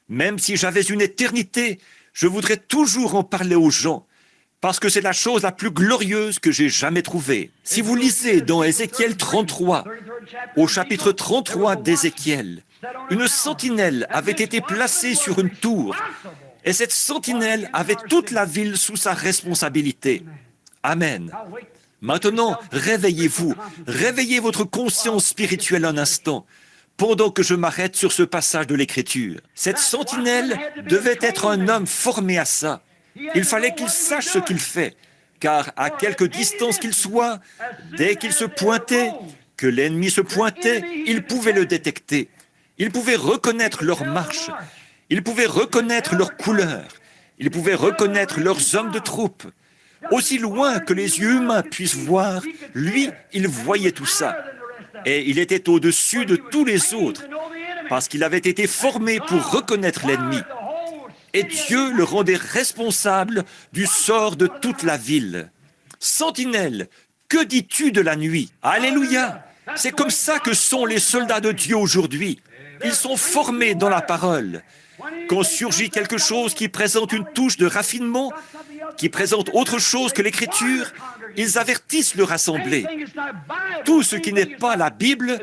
Même si j'avais une éternité, je voudrais toujours en parler aux gens, parce que c'est la chose la plus glorieuse que j'ai jamais trouvée. Si vous lisez dans Ézéchiel 33, au chapitre 33 d'Ézéchiel, une sentinelle avait été placée sur une tour, et cette sentinelle avait toute la ville sous sa responsabilité. Amen. Maintenant, réveillez-vous, réveillez votre conscience spirituelle un instant. pendant que je m'arrête sur ce passage de l'Écriture. Cette sentinelle devait être un homme formé à ça. Il fallait qu'il sache ce qu'il fait, car à quelque distance qu'il soit, dès qu'il se pointait, que l'ennemi se pointait, il pouvait le détecter. Il pouvait reconnaître leur marche. Il pouvait reconnaître leur couleur. Il pouvait reconnaître leurs hommes de troupe. Aussi loin que les yeux humains puissent voir, lui, il voyait tout ça. Et il était au-dessus de tous les autres, parce qu'il avait été formé pour reconnaître l'ennemi. Et Dieu le rendait responsable du sort de toute la ville. Sentinelle, que dis-tu de la nuit? Alléluia! C'est comme ça que sont les soldats de Dieu aujourd'hui. Ils sont formés dans la parole. Quand surgit quelque chose qui présente une touche de raffinement, qui présente autre chose que l'Écriture, ils avertissent leur assemblée. Tout ce qui n'est pas la Bible,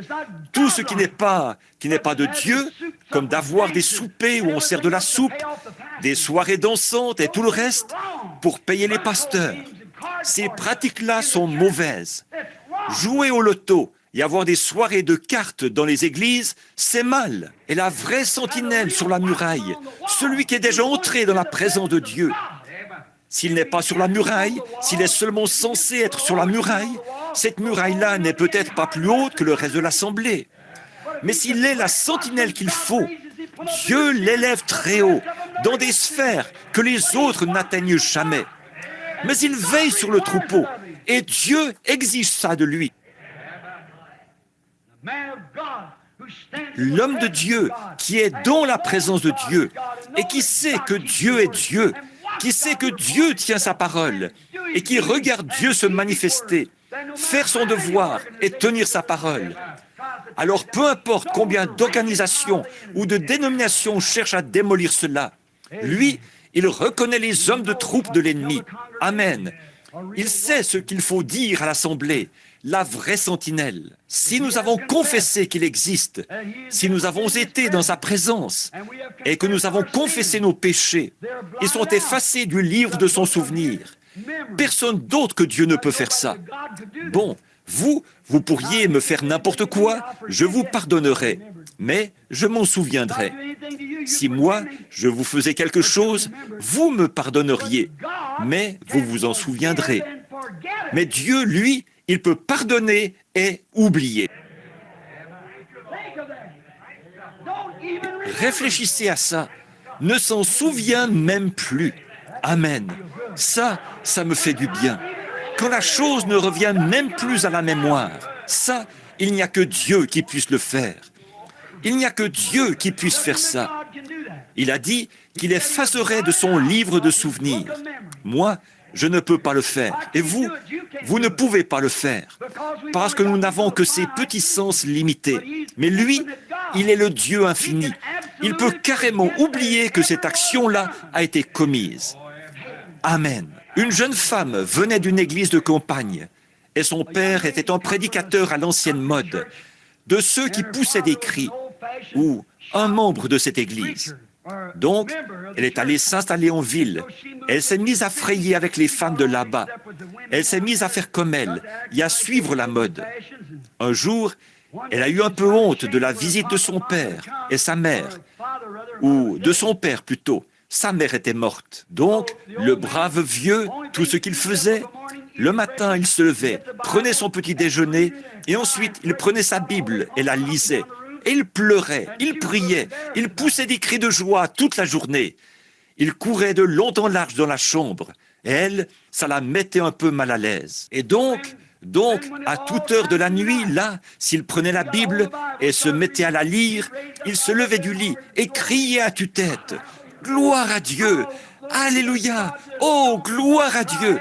tout ce qui n'est pas de Dieu, comme d'avoir des soupers où on sert de la soupe, des soirées dansantes et tout le reste, pour payer les pasteurs. Ces pratiques-là sont mauvaises. Jouer au loto et avoir des soirées de cartes dans les églises, c'est mal. Et la vraie sentinelle sur la muraille, celui qui est déjà entré dans la présence de Dieu, s'il n'est pas sur la muraille, s'il est seulement censé être sur la muraille, cette muraille-là n'est peut-être pas plus haute que le reste de l'assemblée. Mais s'il est la sentinelle qu'il faut, Dieu l'élève très haut, dans des sphères que les autres n'atteignent jamais. Mais il veille sur le troupeau, et Dieu exige ça de lui. L'homme de Dieu qui est dans la présence de Dieu et qui sait que Dieu est Dieu, qui sait que Dieu tient sa parole et qui regarde Dieu se manifester, faire son devoir et tenir sa parole. Alors peu importe combien d'organisations ou de dénominations cherchent à démolir cela, lui, il reconnaît les hommes de troupe de l'ennemi. Amen. Il sait ce qu'il faut dire à l'assemblée, la vraie sentinelle. Si nous avons confessé qu'il existe, si nous avons été dans sa présence et que nous avons confessé nos péchés, ils sont effacés du livre de son souvenir. Personne d'autre que Dieu ne peut faire ça. Bon, vous pourriez me faire n'importe quoi, je vous pardonnerai, mais je m'en souviendrai. Si moi, je vous faisais quelque chose, vous me pardonneriez, mais vous vous en souviendrez. Mais Dieu, lui, il peut pardonner et oublier. Réfléchissez à ça. Ne s'en souvient même plus. Amen. Ça me fait du bien. Quand la chose ne revient même plus à la mémoire, ça, il n'y a que Dieu qui puisse le faire. Il n'y a que Dieu qui puisse faire ça. Il a dit qu'il effacerait de son livre de souvenirs. Moi, je ne peux pas le faire. Et vous ne pouvez pas le faire. Parce que nous n'avons que ces petits sens limités. Mais lui, il est le Dieu infini. Il peut carrément oublier que cette action-là a été commise. Amen. Une jeune femme venait d'une église de campagne et son père était un prédicateur à l'ancienne mode, de ceux qui poussaient des cris, ou un membre de cette église. Donc, elle est allée s'installer en ville. Elle s'est mise à frayer avec les femmes de là-bas. Elle s'est mise à faire comme elle et à suivre la mode. Un jour, elle a eu un peu honte de la visite de son père et sa mère, ou de son père plutôt. Sa mère était morte. Donc, le brave vieux, tout ce qu'il faisait, le matin, il se levait, prenait son petit déjeuner, et ensuite, il prenait sa Bible et la lisait. Et il pleurait, il priait, il poussait des cris de joie toute la journée. Il courait de long en large dans la chambre. Et elle, ça la mettait un peu mal à l'aise. Et donc, à toute heure de la nuit, là, s'il prenait la Bible et se mettait à la lire, il se levait du lit et criait à tue-tête. Gloire à Dieu! Alléluia! Oh, gloire à Dieu!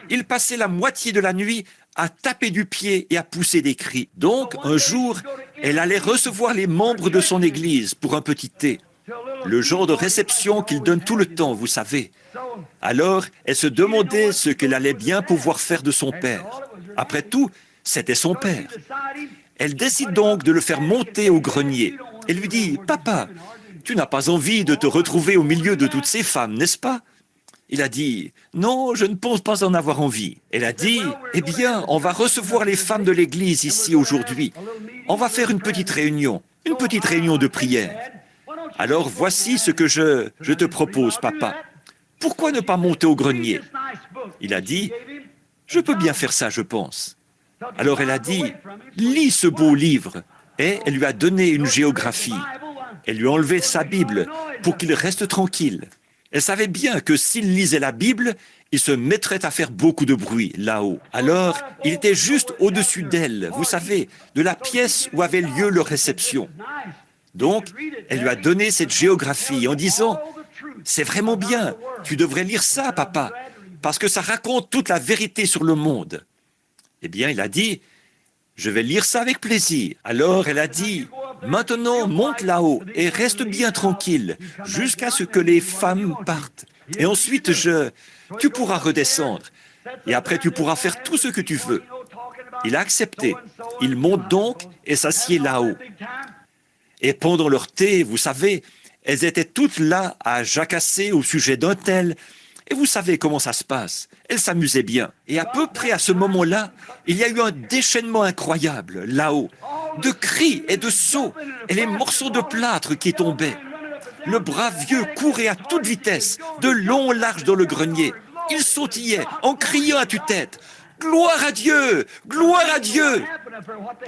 Il passait la moitié de la nuit à taper du pied et à pousser des cris. Donc, un jour, elle allait recevoir les membres de son église pour un petit thé. Le genre de réception qu'il donne tout le temps, vous savez. Alors, elle se demandait ce qu'elle allait bien pouvoir faire de son père. Après tout, c'était son père. Elle décide donc de le faire monter au grenier. Elle lui dit « Papa, tu n'as pas envie de te retrouver au milieu de toutes ces femmes, n'est-ce pas ?» Il a dit « Non, je ne pense pas en avoir envie. » Elle a dit « Eh bien, on va recevoir les femmes de l'église ici aujourd'hui. On va faire une petite réunion. une petite réunion de prière. Alors voici ce que je te propose, papa. Pourquoi ne pas monter au grenier? Il a dit, je peux bien faire ça, je pense. Alors elle a dit, lis ce beau livre. Et elle lui a donné une géographie. Elle lui a enlevé sa Bible pour qu'il reste tranquille. Elle savait bien que s'il lisait la Bible, il se mettrait à faire beaucoup de bruit là-haut. Alors, il était juste au-dessus d'elle, vous savez, de la pièce où avait lieu leur réception. Donc, elle lui a donné cette géographie en disant, « C'est vraiment bien, tu devrais lire ça, papa, parce que ça raconte toute la vérité sur le monde. » Eh bien, il a dit, « Je vais lire ça avec plaisir. » Alors, elle a dit, « Maintenant, monte là-haut et reste bien tranquille jusqu'à ce que les femmes partent. Et ensuite, tu pourras redescendre. Et après, tu pourras faire tout ce que tu veux. » Il a accepté. Il monte donc et s'assied là-haut. Et pendant leur thé, vous savez, elles étaient toutes là à jacasser au sujet d'un tel. Et vous savez comment ça se passe. Elles s'amusaient bien. Et à peu près à ce moment-là, il y a eu un déchaînement incroyable, là-haut, de cris et de sauts, et les morceaux de plâtre qui tombaient. Le brave vieux courait à toute vitesse, de long en large dans le grenier. Il sautillait en criant à tue-tête. « Gloire à Dieu! Gloire à Dieu !»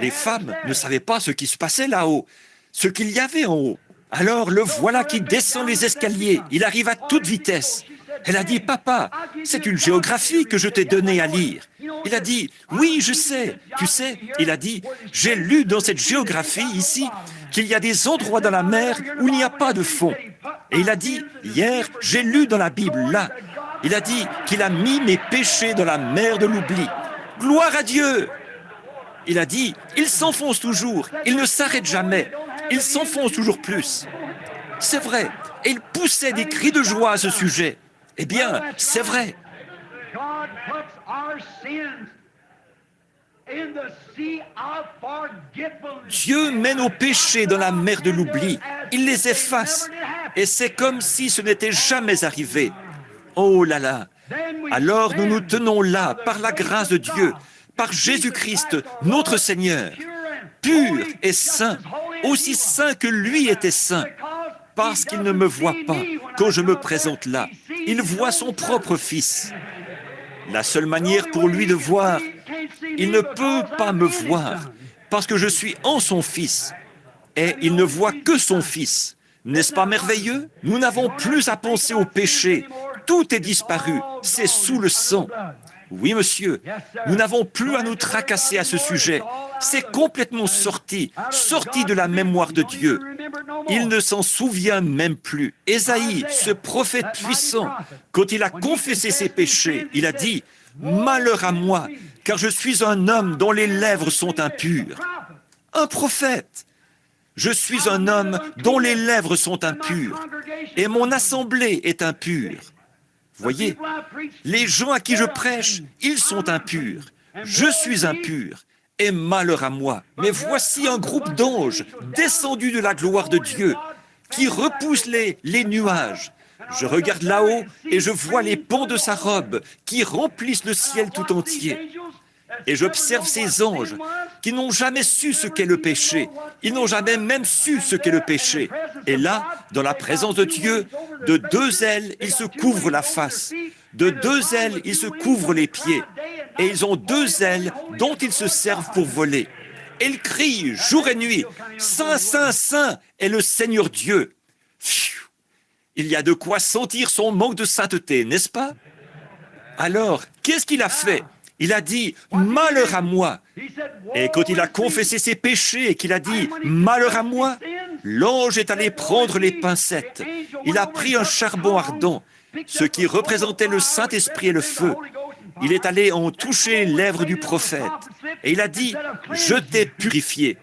Les femmes ne savaient pas ce qui se passait là-haut, ce qu'il y avait en haut. Alors le voilà qui descend les escaliers. Il arrive à toute vitesse. Elle a dit, « Papa, c'est une géographie que je t'ai donnée à lire. » Il a dit, « Oui, je sais. Tu sais, il a dit, « J'ai lu dans cette géographie ici qu'il y a des endroits dans la mer où il n'y a pas de fond. » Et il a dit, « Hier, j'ai lu dans la Bible, là. » Il a dit qu'il a mis mes péchés dans la mer de l'oubli. Gloire à Dieu! Il a dit, « Il s'enfonce toujours. Il ne s'arrête jamais. Il s'enfonce toujours plus. » C'est vrai. Et il poussait des cris de joie à ce sujet. Eh bien, c'est vrai. Dieu met nos péchés dans la mer de l'oubli. Il les efface. Et c'est comme si ce n'était jamais arrivé. Oh là là! Alors nous nous tenons là, par la grâce de Dieu, par Jésus-Christ, notre Seigneur, pur et saint, aussi saint que lui était saint. Parce qu'il ne me voit pas quand je me présente là. Il voit son propre Fils. La seule manière pour lui de voir, il ne peut pas me voir parce que je suis en son Fils. Et il ne voit que son Fils. N'est-ce pas merveilleux? Nous n'avons plus à penser au péché. Tout est disparu. C'est sous le sang. Oui, monsieur, nous n'avons plus à nous tracasser à ce sujet. C'est complètement sorti de la mémoire de Dieu. Il ne s'en souvient même plus. Ésaïe, ce prophète puissant, quand il a confessé ses péchés, il a dit « Malheur à moi, car je suis un homme dont les lèvres sont impures. » Un prophète. Je suis un homme dont les lèvres sont impures, et mon assemblée est impure. Voyez, les gens à qui je prêche, ils sont impurs. Je suis impur, et malheur à moi. Mais voici un groupe d'anges descendus de la gloire de Dieu, qui repoussent les nuages. Je regarde là-haut et je vois les pans de sa robe qui remplissent le ciel tout entier. Et j'observe ces anges qui n'ont jamais su ce qu'est le péché. Ils n'ont jamais même su ce qu'est le péché. Et là, dans la présence de Dieu, de deux ailes, ils se couvrent la face. De deux ailes, ils se couvrent les pieds. Et ils ont deux ailes dont ils se servent pour voler. Et ils crient jour et nuit, « Saint, Saint, Saint est le Seigneur Dieu. » Il y a de quoi sentir son manque de sainteté, n'est-ce pas? Alors, qu'est-ce qu'il a fait? Il a dit « Malheur à moi !» Et quand il a confessé ses péchés et qu'il a dit « Malheur à moi !» l'ange est allé prendre les pincettes. Il a pris un charbon ardent, ce qui représentait le Saint-Esprit et le feu. Il est allé en toucher les lèvres du prophète. Et il a dit « Je t'ai purifié !»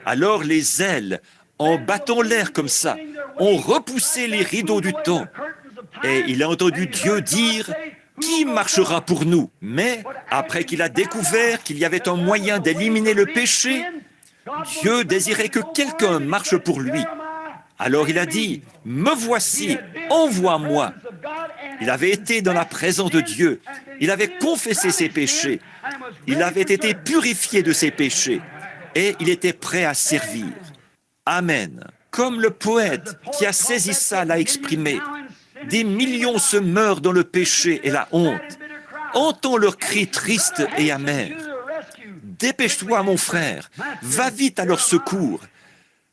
Alors les ailes, en battant l'air comme ça, ont repoussé les rideaux du temps. Et il a entendu Dieu dire « Qui marchera pour nous? » Mais après qu'il a découvert qu'il y avait un moyen d'éliminer le péché, Dieu désirait que quelqu'un marche pour lui. Alors il a dit, « Me voici, envoie-moi. » Il avait été dans la présence de Dieu. Il avait confessé ses péchés. Il avait été purifié de ses péchés. Et il était prêt à servir. Amen. Comme le poète qui a saisi ça l'a exprimé, des millions se meurent dans le péché et la honte. Entends leurs cris tristes et amers. Dépêche-toi, mon frère, va vite à leur secours.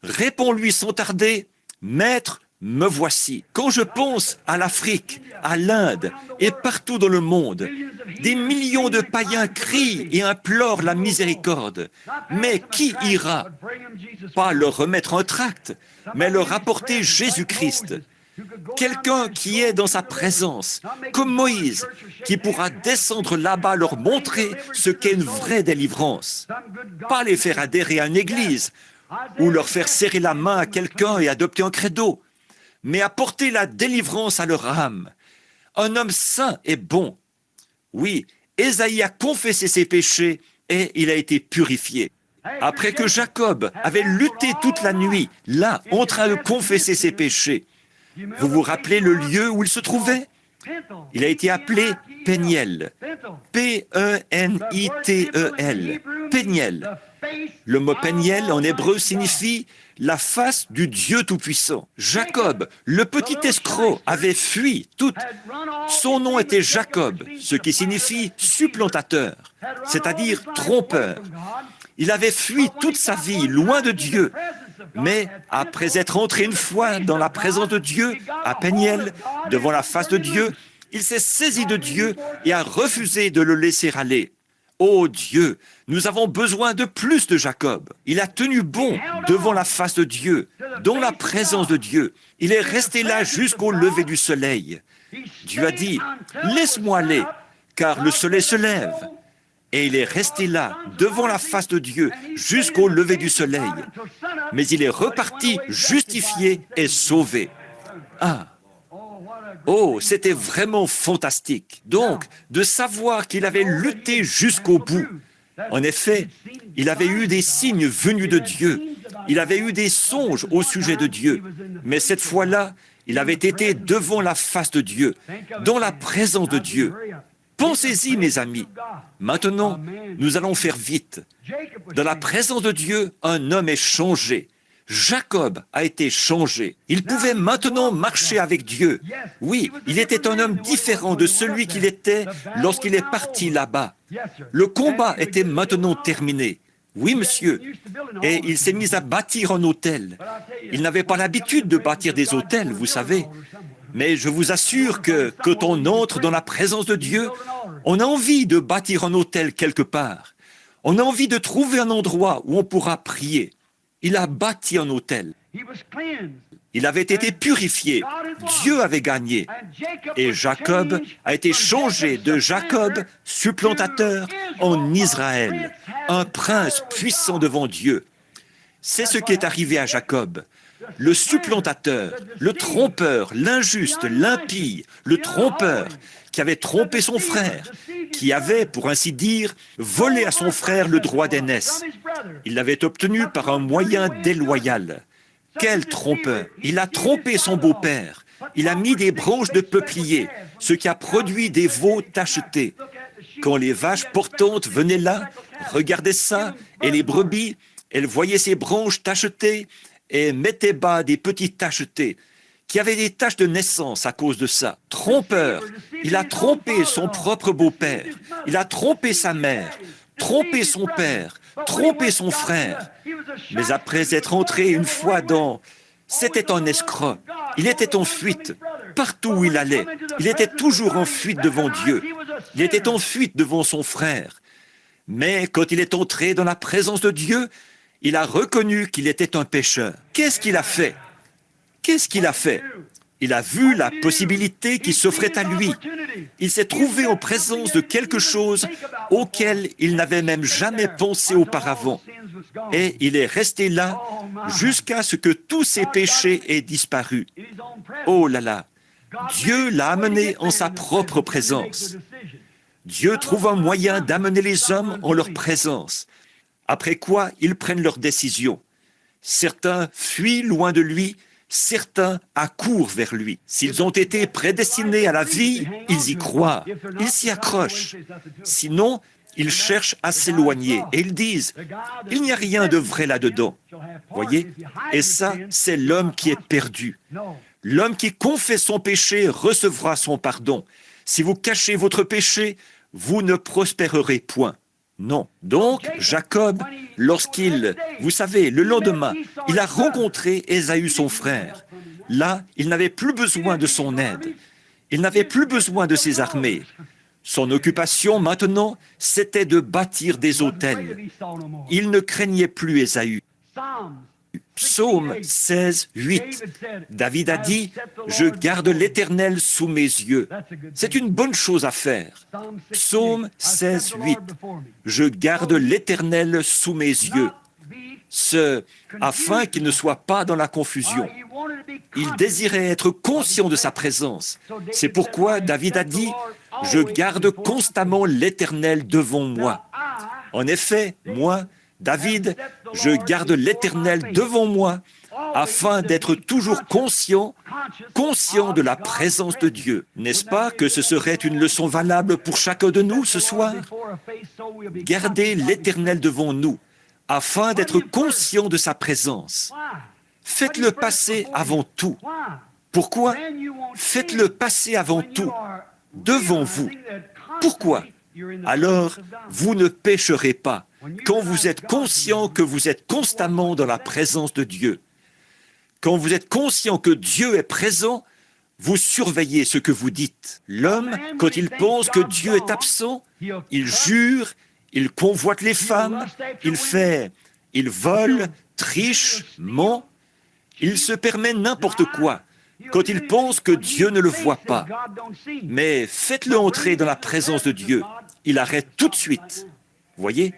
Réponds-lui sans tarder, Maître, me voici. Quand je pense à l'Afrique, à l'Inde et partout dans le monde, des millions de païens crient et implorent la miséricorde. Mais qui ira? Pas leur remettre un tract, mais leur apporter Jésus-Christ. Quelqu'un qui est dans sa présence, comme Moïse, qui pourra descendre là-bas leur montrer ce qu'est une vraie délivrance. Pas les faire adhérer à une église, ou leur faire serrer la main à quelqu'un et adopter un credo, mais apporter la délivrance à leur âme. Un homme saint et bon. Oui, Ésaïe a confessé ses péchés et il a été purifié. Après que Jacob avait lutté toute la nuit, là, en train de confesser ses péchés, vous vous rappelez le lieu où il se trouvait? Il a été appelé Péniel. P-E-N-I-T-E-L. Péniel. Le mot Péniel en hébreu signifie la face du Dieu Tout-Puissant. Jacob, le petit escroc, avait fui tout. Son nom était Jacob, ce qui signifie supplantateur, c'est-à-dire trompeur. Il avait fui toute sa vie loin de Dieu. Mais après être entré une fois dans la présence de Dieu, à Péniel, devant la face de Dieu, il s'est saisi de Dieu et a refusé de le laisser aller. Ô Dieu, nous avons besoin de plus de Jacob. Il a tenu bon devant la face de Dieu, dans la présence de Dieu. Il est resté là jusqu'au lever du soleil. Dieu a dit, laisse-moi aller, car le soleil se lève. Et il est resté là, devant la face de Dieu, jusqu'au lever du soleil. Mais il est reparti justifié et sauvé. Ah! Oh, c'était vraiment fantastique. Donc, de savoir qu'il avait lutté jusqu'au bout. En effet, il avait eu des signes venus de Dieu. Il avait eu des songes au sujet de Dieu. Mais cette fois-là, il avait été devant la face de Dieu, dans la présence de Dieu. Pensez-y, mes amis. Maintenant, nous allons faire vite. Dans la présence de Dieu, un homme est changé. Jacob a été changé. Il pouvait maintenant marcher avec Dieu. Oui, il était un homme différent de celui qu'il était lorsqu'il est parti là-bas. Le combat était maintenant terminé. Oui, monsieur. Et il s'est mis à bâtir un hôtel. Il n'avait pas l'habitude de bâtir des hôtels, vous savez. Mais je vous assure que quand on entre dans la présence de Dieu, on a envie de bâtir un hôtel quelque part. On a envie de trouver un endroit où on pourra prier. Il a bâti un hôtel. Il avait été purifié. Dieu avait gagné. Et Jacob a été changé de Jacob, supplantateur, en Israël, un prince puissant devant Dieu. C'est ce qui est arrivé à Jacob. Le supplantateur, le trompeur, l'injuste, l'impie, le trompeur, qui avait trompé son frère, qui avait, pour ainsi dire, volé à son frère le droit d'aînesse. Il l'avait obtenu par un moyen déloyal. Quel trompeur! Il a trompé son beau-père. Il a mis des branches de peuplier, ce qui a produit des veaux tachetés. Quand les vaches portantes venaient là, regardaient ça, et les brebis, elles voyaient ces branches tachetées et mettaient bas des petits tachetés, qui avaient des taches de naissance à cause de ça. Trompeur, il a trompé son propre beau-père, il a trompé sa mère, trompé son père, trompé son frère. Mais après être entré une fois dans... C'était un escroc. Il était en fuite. Partout où il allait, il était toujours en fuite devant Dieu. Il était en fuite devant son frère. Mais quand il est entré dans la présence de Dieu, il a reconnu qu'il était un pécheur. Qu'est-ce qu'il a fait? Qu'est-ce qu'il a fait? Il a vu la possibilité qui s'offrait à lui. Il s'est trouvé en présence de quelque chose auquel il n'avait même jamais pensé auparavant. Et il est resté là jusqu'à ce que tous ses péchés aient disparu. Oh là là! Dieu l'a amené en sa propre présence. Dieu trouve un moyen d'amener les hommes en leur présence. Après quoi, ils prennent leurs décisions. Certains fuient loin de lui, certains accourent vers lui. S'ils ont été prédestinés à la vie, ils y croient, ils s'y accrochent. Sinon, Ils cherchent à s'éloigner et ils disent, il n'y a rien de vrai là-dedans. Voyez? Et ça, c'est l'homme qui est perdu. L'homme qui confesse son péché recevra son pardon. Si vous cachez votre péché, vous ne prospérerez point. Non. Donc, Jacob, lorsqu'il, vous savez, le lendemain, il a rencontré Ésaü, son frère. Là, il n'avait plus besoin de son aide. Il n'avait plus besoin de ses armées. Son occupation, maintenant, c'était de bâtir des autels. Il ne craignait plus Ésaü. Psaume 16, 8. David a dit, « Je garde l'Éternel sous mes yeux. » C'est une bonne chose à faire. Psaume 16, 8. « Je garde l'Éternel sous mes yeux. » Ce, afin qu'il ne soit pas dans la confusion. Il désirait être conscient de sa présence. C'est pourquoi David a dit, « Je garde constamment l'Éternel devant moi. » En effet, moi, David, je garde l'Éternel devant moi afin d'être toujours conscient de la présence de Dieu. N'est-ce pas que ce serait une leçon valable pour chacun de nous ce soir? Gardez l'Éternel devant nous afin d'être conscient de sa présence. Faites-le passer avant tout. Pourquoi? Faites-le passer avant tout, devant vous. Pourquoi? Alors, vous ne pécherez pas quand vous êtes conscient que vous êtes constamment dans la présence de Dieu. Quand vous êtes conscient que Dieu est présent, vous surveillez ce que vous dites. L'homme, quand il pense que Dieu est absent, il jure, il convoite les femmes, il vole, triche, ment, il se permet n'importe quoi quand il pense que Dieu ne le voit pas. Mais faites-le entrer dans la présence de Dieu. Il arrête tout de suite. Voyez?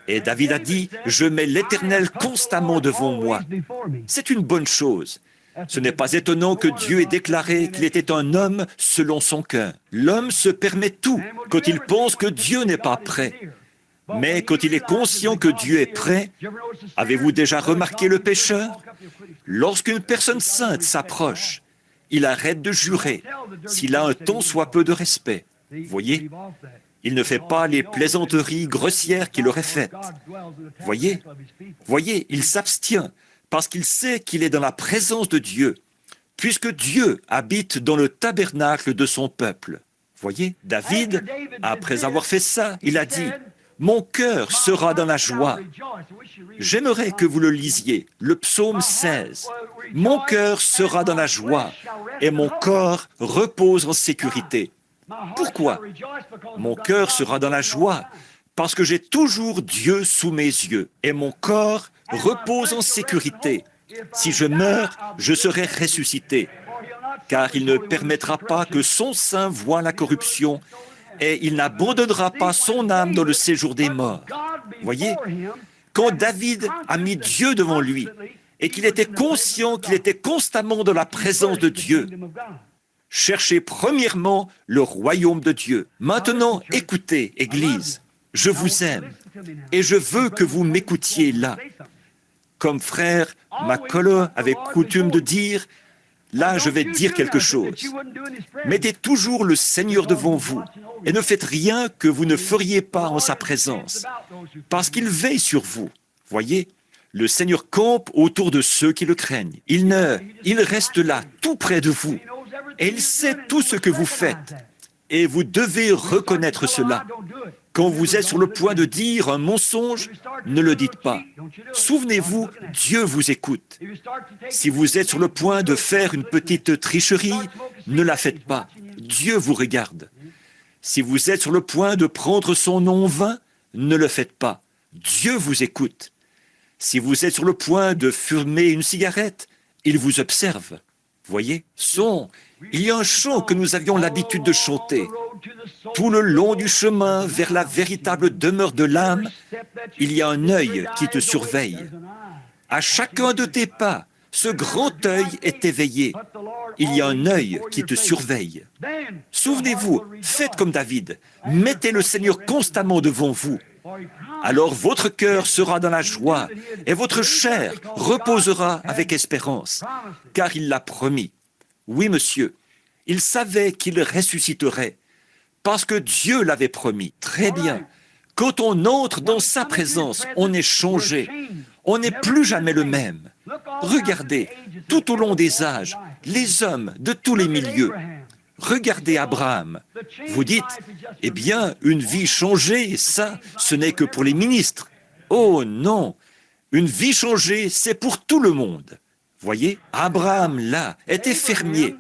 Et David a dit, « Je mets l'Éternel constamment devant moi. » C'est une bonne chose. Ce n'est pas étonnant que Dieu ait déclaré qu'il était un homme selon son cœur. L'homme se permet tout quand il pense que Dieu n'est pas prêt. Mais quand il est conscient que Dieu est prêt, avez-vous déjà remarqué le pécheur? Lorsqu'une personne sainte s'approche, il arrête de jurer s'il a un tant soit peu de respect. Voyez? Il ne fait pas les plaisanteries grossières qu'il aurait faites. Voyez? Il s'abstient parce qu'il sait qu'il est dans la présence de Dieu, puisque Dieu habite dans le tabernacle de son peuple. Voyez? David, après avoir fait ça, il a dit, « Mon cœur sera dans la joie. » J'aimerais que vous le lisiez, le psaume 16. « Mon cœur sera dans la joie et mon corps repose en sécurité. » Pourquoi? Mon cœur sera dans la joie parce que j'ai toujours Dieu sous mes yeux et mon corps repose en sécurité. Si je meurs, je serai ressuscité, car il ne permettra pas que son sein voie la corruption et il n'abandonnera pas son âme dans le séjour des morts. Voyez, quand David a mis Dieu devant lui et qu'il était conscient qu'il était constamment dans la présence de Dieu, cherchez premièrement le royaume de Dieu. Maintenant, écoutez, Église, je vous aime et je veux que vous m'écoutiez là. Comme frère McCullough avait coutume de dire, là je vais dire quelque chose. Mettez toujours le Seigneur devant vous et ne faites rien que vous ne feriez pas en sa présence, parce qu'il veille sur vous. Voyez, le Seigneur campe autour de ceux qui le craignent. Il reste là, tout près de vous. Et il sait tout ce que vous faites. Et vous devez reconnaître cela. Quand vous êtes sur le point de dire un mensonge, ne le dites pas. Souvenez-vous, Dieu vous écoute. Si vous êtes sur le point de faire une petite tricherie, ne la faites pas. Dieu vous regarde. Si vous êtes sur le point de prendre son nom en vain, ne le faites pas. Dieu vous écoute. Si vous êtes sur le point de fumer une cigarette, il vous observe. Voyez, il y a un chant que nous avions l'habitude de chanter. Tout le long du chemin vers la véritable demeure de l'âme, il y a un œil qui te surveille. À chacun de tes pas, ce grand œil est éveillé. Il y a un œil qui te surveille. Souvenez-vous, faites comme David. Mettez le Seigneur constamment devant vous. Alors votre cœur sera dans la joie et votre chair reposera avec espérance, car il l'a promis. Oui, monsieur, il savait qu'il ressusciterait, parce que Dieu l'avait promis. Très bien. Quand on entre dans sa présence, on est changé. On n'est plus jamais le même. Regardez, tout au long des âges, les hommes de tous les milieux. Regardez Abraham. Vous dites, eh bien, une vie changée, ça, ce n'est que pour les ministres. Oh non, une vie changée, c'est pour tout le monde. Voyez, Abraham, là, était fermier.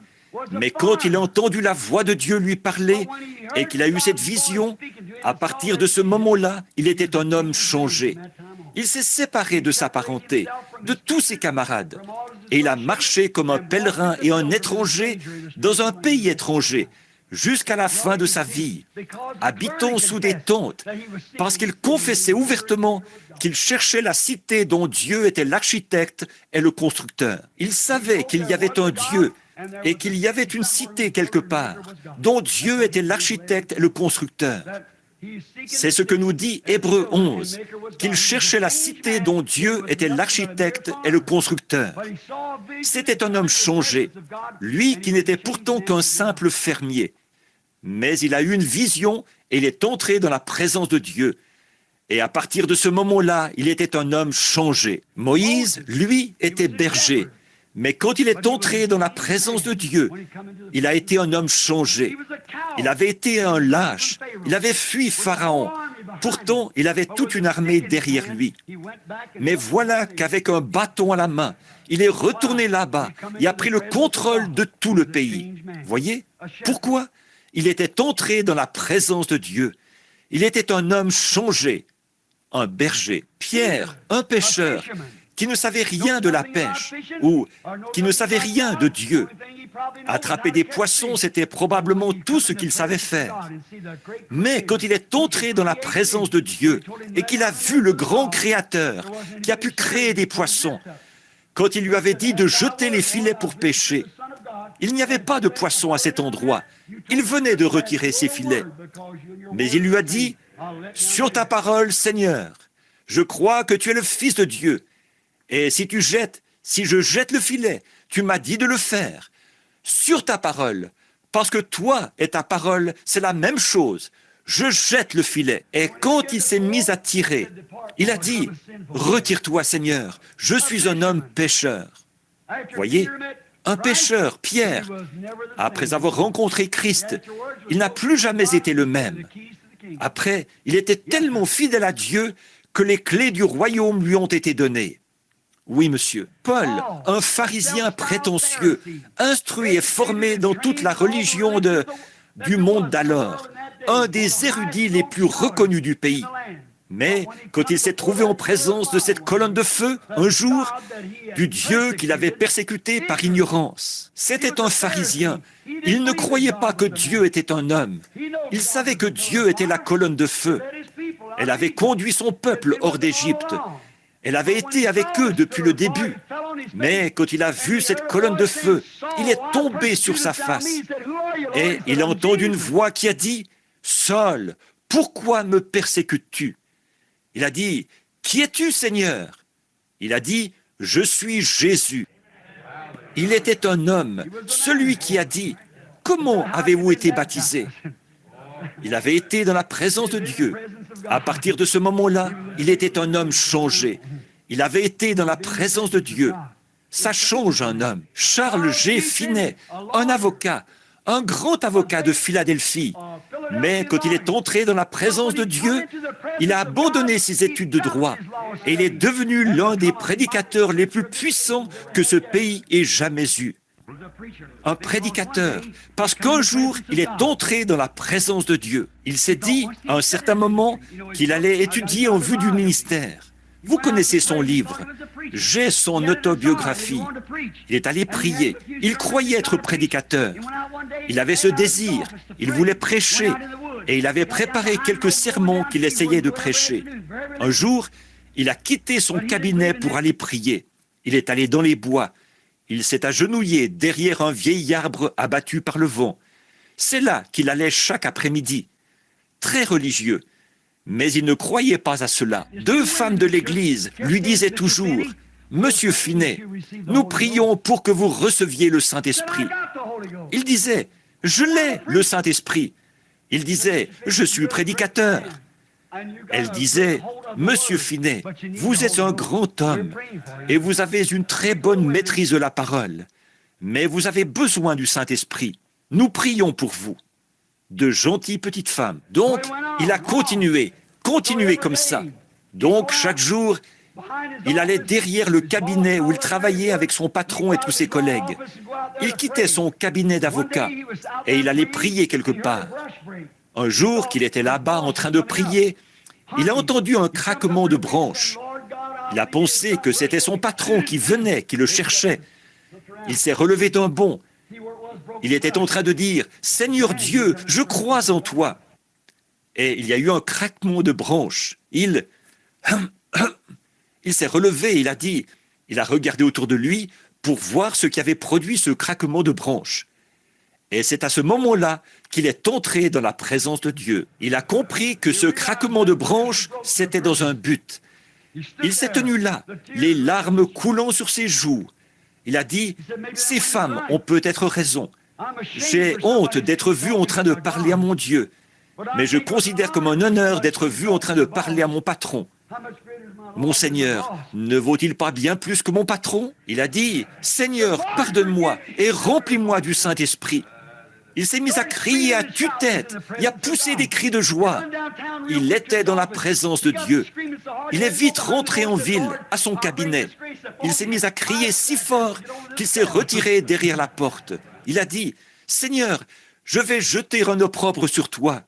Mais quand il a entendu la voix de Dieu lui parler et qu'il a eu cette vision, à partir de ce moment-là, il était un homme changé. Il s'est séparé de sa parenté, de tous ses camarades, et il a marché comme un pèlerin et un étranger dans un pays étranger, jusqu'à la fin de sa vie, habitant sous des tentes, parce qu'il confessait ouvertement qu'il cherchait la cité dont Dieu était l'architecte et le constructeur. Il savait qu'il y avait un Dieu et qu'il y avait une cité quelque part, dont Dieu était l'architecte et le constructeur. C'est ce que nous dit Hébreux 11, qu'il cherchait la cité dont Dieu était l'architecte et le constructeur. C'était un homme changé, lui qui n'était pourtant qu'un simple fermier. Mais il a eu une vision et il est entré dans la présence de Dieu. Et à partir de ce moment-là, il était un homme changé. Moïse, lui, était berger. Mais quand il est entré dans la présence de Dieu, il a été un homme changé. Il avait été un lâche. Il avait fui Pharaon. Pourtant, il avait toute une armée derrière lui. Mais voilà qu'avec un bâton à la main, il est retourné là-bas et a pris le contrôle de tout le pays. Voyez? Pourquoi? Il était entré dans la présence de Dieu. Il était un homme changé, un berger. Pierre, un pêcheur, qui ne savait rien de la pêche ou qui ne savait rien de Dieu. Attraper des poissons, c'était probablement tout ce qu'il savait faire. Mais quand il est entré dans la présence de Dieu et qu'il a vu le grand Créateur qui a pu créer des poissons, quand il lui avait dit de jeter les filets pour pêcher, il n'y avait pas de poissons à cet endroit. Il venait de retirer ses filets. Mais il lui a dit, « Sur ta parole, Seigneur, je crois que tu es le Fils de Dieu. Et si je jette le filet, tu m'as dit de le faire. Sur ta parole, parce que toi et ta parole, c'est la même chose. Je jette le filet. » Et quand il s'est mis à tirer, il a dit, « Retire-toi, Seigneur, je suis un homme pécheur. » Voyez, un pécheur, Pierre, après avoir rencontré Christ, il n'a plus jamais été le même. Après, il était tellement fidèle à Dieu que les clés du royaume lui ont été données. Oui, monsieur. Paul, un pharisien prétentieux, instruit et formé dans toute la religion du monde d'alors, un des érudits les plus reconnus du pays. Mais quand il s'est trouvé en présence de cette colonne de feu, un jour, du Dieu qu'il avait persécuté par ignorance, c'était un pharisien. Il ne croyait pas que Dieu était un homme. Il savait que Dieu était la colonne de feu. Elle avait conduit son peuple hors d'Égypte. Elle avait été avec eux depuis le début. Mais quand il a vu cette colonne de feu, il est tombé sur sa face. Et il a entendu une voix qui a dit, « Saul, pourquoi me persécutes-tu » Il a dit, « Qui es-tu, Seigneur » Il a dit, « Je suis Jésus. » Il était un homme, celui qui a dit, « Comment avez-vous été baptisé » Il avait été dans la présence de Dieu. À partir de ce moment-là, il était un homme changé. Il avait été dans la présence de Dieu. Ça change un homme. Charles G. Finet, un avocat, un grand avocat de Philadelphie. Mais quand il est entré dans la présence de Dieu, il a abandonné ses études de droit et il est devenu l'un des prédicateurs les plus puissants que ce pays ait jamais eu. Un prédicateur, parce qu'un jour, il est entré dans la présence de Dieu. Il s'est dit, à un certain moment, qu'il allait étudier en vue du ministère. Vous connaissez son livre. J'ai son autobiographie. Il est allé prier. Il croyait être prédicateur. Il avait ce désir. Il voulait prêcher. Et il avait préparé quelques sermons qu'il essayait de prêcher. Un jour, il a quitté son cabinet pour aller prier. Il est allé dans les bois. Il s'est agenouillé derrière un vieil arbre abattu par le vent. C'est là qu'il allait chaque après-midi. Très religieux. Mais il ne croyait pas à cela. 2 femmes de l'Église lui disaient toujours, « Monsieur Finet, nous prions pour que vous receviez le Saint-Esprit. » Il disait, « Je l'ai, le Saint-Esprit. » Il disait, « Je suis prédicateur. » Elle disait, « Monsieur Finney, vous êtes un grand homme et vous avez une très bonne maîtrise de la parole, mais vous avez besoin du Saint-Esprit. Nous prions pour vous. » De gentilles petites femmes. Donc, il a continué comme ça. Donc, chaque jour, il allait derrière le cabinet où il travaillait avec son patron et tous ses collègues. Il quittait son cabinet d'avocat et il allait prier quelque part. Un jour qu'il était là-bas en train de prier, il a entendu un craquement de branches. Il a pensé que c'était son patron qui venait, qui le cherchait. Il s'est relevé d'un bond. Il était en train de dire « Seigneur Dieu, je crois en toi ». Et il y a eu un craquement de branches. Il s'est relevé, il a regardé autour de lui pour voir ce qui avait produit ce craquement de branches. Et c'est à ce moment-là qu'il est entré dans la présence de Dieu. Il a compris que ce craquement de branches, c'était dans un but. Il s'est tenu là, les larmes coulant sur ses joues. Il a dit, « Ces femmes ont peut-être raison. J'ai honte d'être vu en train de parler à mon Dieu, mais je considère comme un honneur d'être vu en train de parler à mon patron. Mon Seigneur ne vaut-il pas bien plus que mon patron ?» Il a dit, « Seigneur, pardonne-moi et remplis-moi du Saint-Esprit. » Il s'est mis à crier à tue-tête et à pousser des cris de joie. Il était dans la présence de Dieu. Il est vite rentré en ville, à son cabinet. Il s'est mis à crier si fort qu'il s'est retiré derrière la porte. Il a dit, « Seigneur, je vais jeter un opprobre sur toi.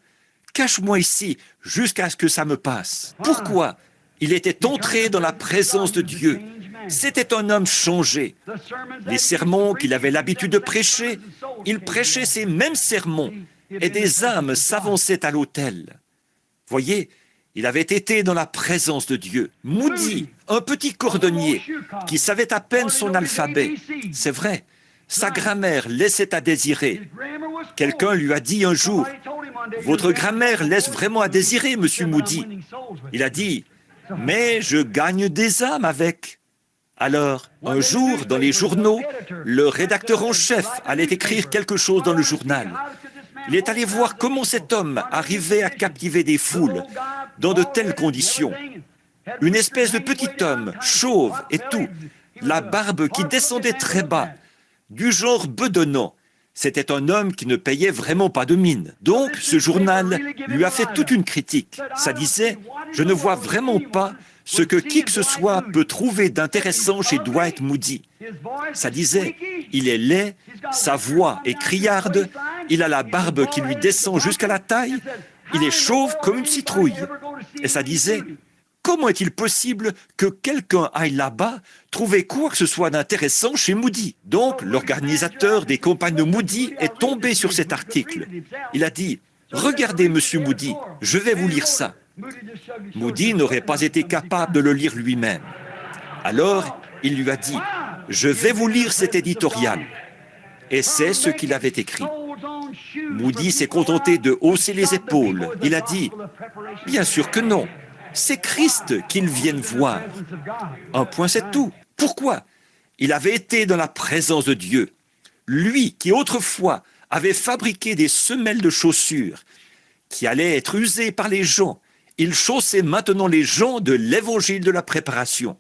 Cache-moi ici jusqu'à ce que ça me passe. » Pourquoi ? Il était entré dans la présence de Dieu. C'était un homme changé. Les sermons qu'il avait l'habitude de prêcher, il prêchait ces mêmes sermons et des âmes s'avançaient à l'autel. Voyez, il avait été dans la présence de Dieu. Moody, un petit cordonnier qui savait à peine son alphabet. C'est vrai, sa grammaire laissait à désirer. Quelqu'un lui a dit un jour, « Votre grammaire laisse vraiment à désirer, monsieur Moody. » Il a dit, « Mais je gagne des âmes avec. » Alors, un jour, dans les journaux, le rédacteur en chef allait écrire quelque chose dans le journal. Il est allé voir comment cet homme arrivait à captiver des foules dans de telles conditions. Une espèce de petit homme, chauve et tout, la barbe qui descendait très bas, du genre bedonnant. C'était un homme qui ne payait vraiment pas de mine. Donc, ce journal lui a fait toute une critique. Ça disait, « Je ne vois vraiment pas ce que qui que ce soit peut trouver d'intéressant chez Dwight Moody. » Ça disait, « Il est laid, sa voix est criarde, il a la barbe qui lui descend jusqu'à la taille, il est chauve comme une citrouille. » Et ça disait, « Comment est-il possible que quelqu'un aille là-bas trouver quoi que ce soit d'intéressant chez Moody ?» Donc, l'organisateur des campagnes de Moody est tombé sur cet article. Il a dit, « Regardez, monsieur Moody, je vais vous lire ça. » Moody n'aurait pas été capable de le lire lui-même. Alors, il lui a dit, « Je vais vous lire cet éditorial. » Et c'est ce qu'il avait écrit. Moody s'est contenté de hausser les épaules. Il a dit, « Bien sûr que non. C'est Christ qu'ils viennent voir. » Un point, c'est tout. Pourquoi ? Il avait été dans la présence de Dieu. Lui qui autrefois avait fabriqué des semelles de chaussures qui allaient être usées par les gens, il chaussait maintenant les gens de l'évangile de la préparation.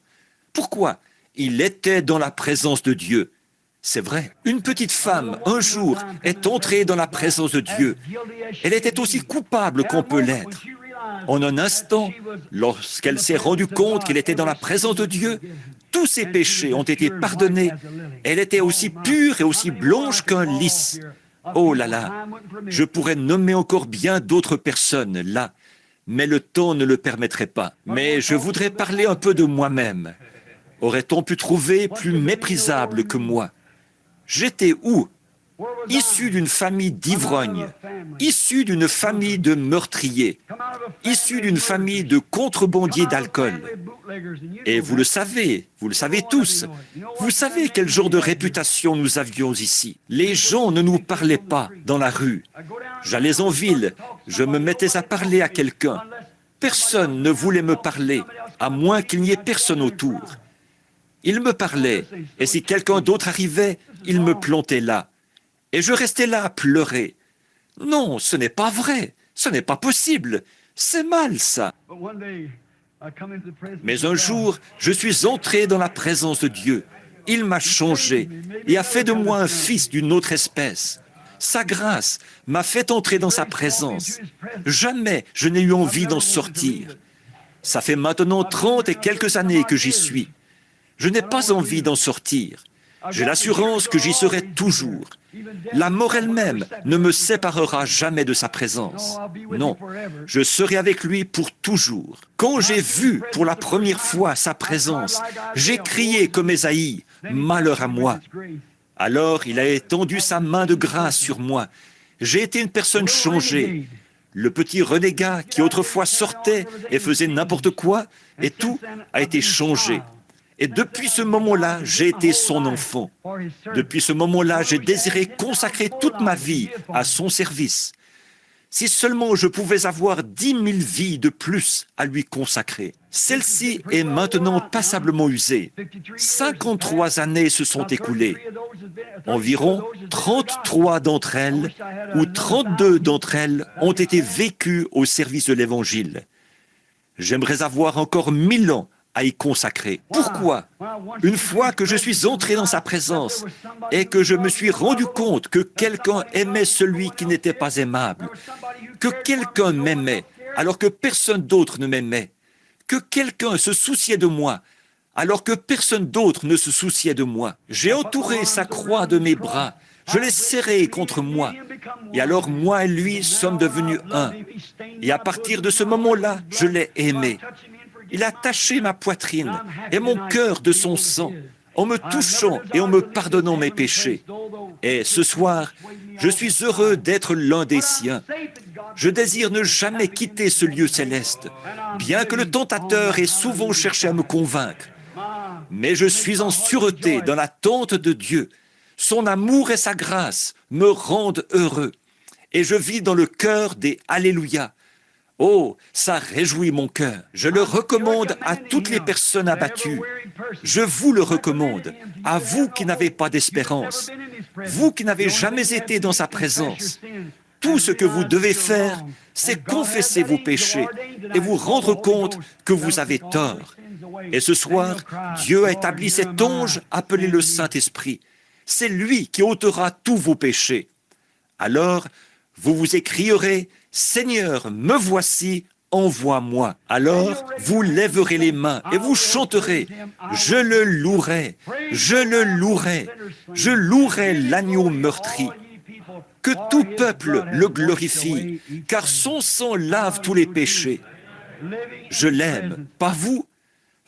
Pourquoi ? Il était dans la présence de Dieu. C'est vrai. Une petite femme, un jour, est entrée dans la présence de Dieu. Elle était aussi coupable qu'on peut l'être. En un instant, lorsqu'elle s'est rendue compte qu'elle était dans la présence de Dieu, tous ses péchés ont été pardonnés. Elle était aussi pure et aussi blanche qu'un lys. Oh là là, je pourrais nommer encore bien d'autres personnes là, mais le temps ne le permettrait pas. Mais je voudrais parler un peu de moi-même. Aurait-on pu trouver plus méprisable que moi ? J'étais où ? Issu d'une famille d'ivrognes, issu d'une famille de meurtriers, issu d'une famille de contrebandiers d'alcool. Et vous le savez tous, vous savez quel genre de réputation nous avions ici. Les gens ne nous parlaient pas dans la rue. J'allais en ville, je me mettais à parler à quelqu'un. Personne ne voulait me parler, à moins qu'il n'y ait personne autour. Il me parlait, et si quelqu'un d'autre arrivait, il me plantait là. Et je restais là à pleurer. Non, ce n'est pas vrai, ce n'est pas possible. C'est mal ça. Mais un jour, je suis entré dans la présence de Dieu. Il m'a changé et a fait de moi un fils d'une autre espèce. Sa grâce m'a fait entrer dans sa présence. Jamais je n'ai eu envie d'en sortir. Ça fait maintenant 30 et quelques années que j'y suis. Je n'ai pas envie d'en sortir. J'ai l'assurance que j'y serai toujours. La mort elle-même ne me séparera jamais de sa présence. Non, je serai avec lui pour toujours. Quand j'ai vu pour la première fois sa présence, j'ai crié comme Ésaïe, « Malheur à moi !» Alors il a étendu sa main de grâce sur moi. J'ai été une personne changée. Le petit renégat qui autrefois sortait et faisait n'importe quoi, et tout a été changé. Et depuis ce moment-là, j'ai été son enfant. Depuis ce moment-là, j'ai désiré consacrer toute ma vie à son service. Si seulement je pouvais avoir 10 000 vies de plus à lui consacrer. Celle-ci est maintenant passablement usée. 53 années se sont écoulées. Environ 33 d'entre elles, ou 32 d'entre elles, ont été vécues au service de l'Évangile. J'aimerais avoir encore 1000 ans à y consacrer. Pourquoi? Une fois que je suis entré dans sa présence et que je me suis rendu compte que quelqu'un aimait celui qui n'était pas aimable, que quelqu'un m'aimait alors que personne d'autre ne m'aimait, que quelqu'un se souciait de moi alors que personne d'autre ne se souciait de moi. J'ai entouré sa croix de mes bras, je l'ai serré contre moi, et alors moi et lui sommes devenus un. Et à partir de ce moment-là, je l'ai aimé. Il a taché ma poitrine et mon cœur de son sang, en me touchant et en me pardonnant mes péchés. Et ce soir, je suis heureux d'être l'un des siens. Je désire ne jamais quitter ce lieu céleste, bien que le tentateur ait souvent cherché à me convaincre. Mais je suis en sûreté dans l'attente de Dieu. Son amour et sa grâce me rendent heureux. Et je vis dans le cœur des Alléluia. Oh, ça réjouit mon cœur. Je le recommande à toutes les personnes abattues. Je vous le recommande, à vous qui n'avez pas d'espérance, vous qui n'avez jamais été dans sa présence. Tout ce que vous devez faire, c'est confesser vos péchés et vous rendre compte que vous avez tort. Et ce soir, Dieu a établi cet ange appelé le Saint-Esprit. C'est lui qui ôtera tous vos péchés. Alors, vous vous écrierez, « Seigneur, me voici, envoie-moi. » Alors, vous lèverez les mains et vous chanterez, « Je le louerai, je le louerai, je louerai l'agneau meurtri. » Que tout peuple le glorifie, car son sang lave tous les péchés. Je l'aime, pas vous,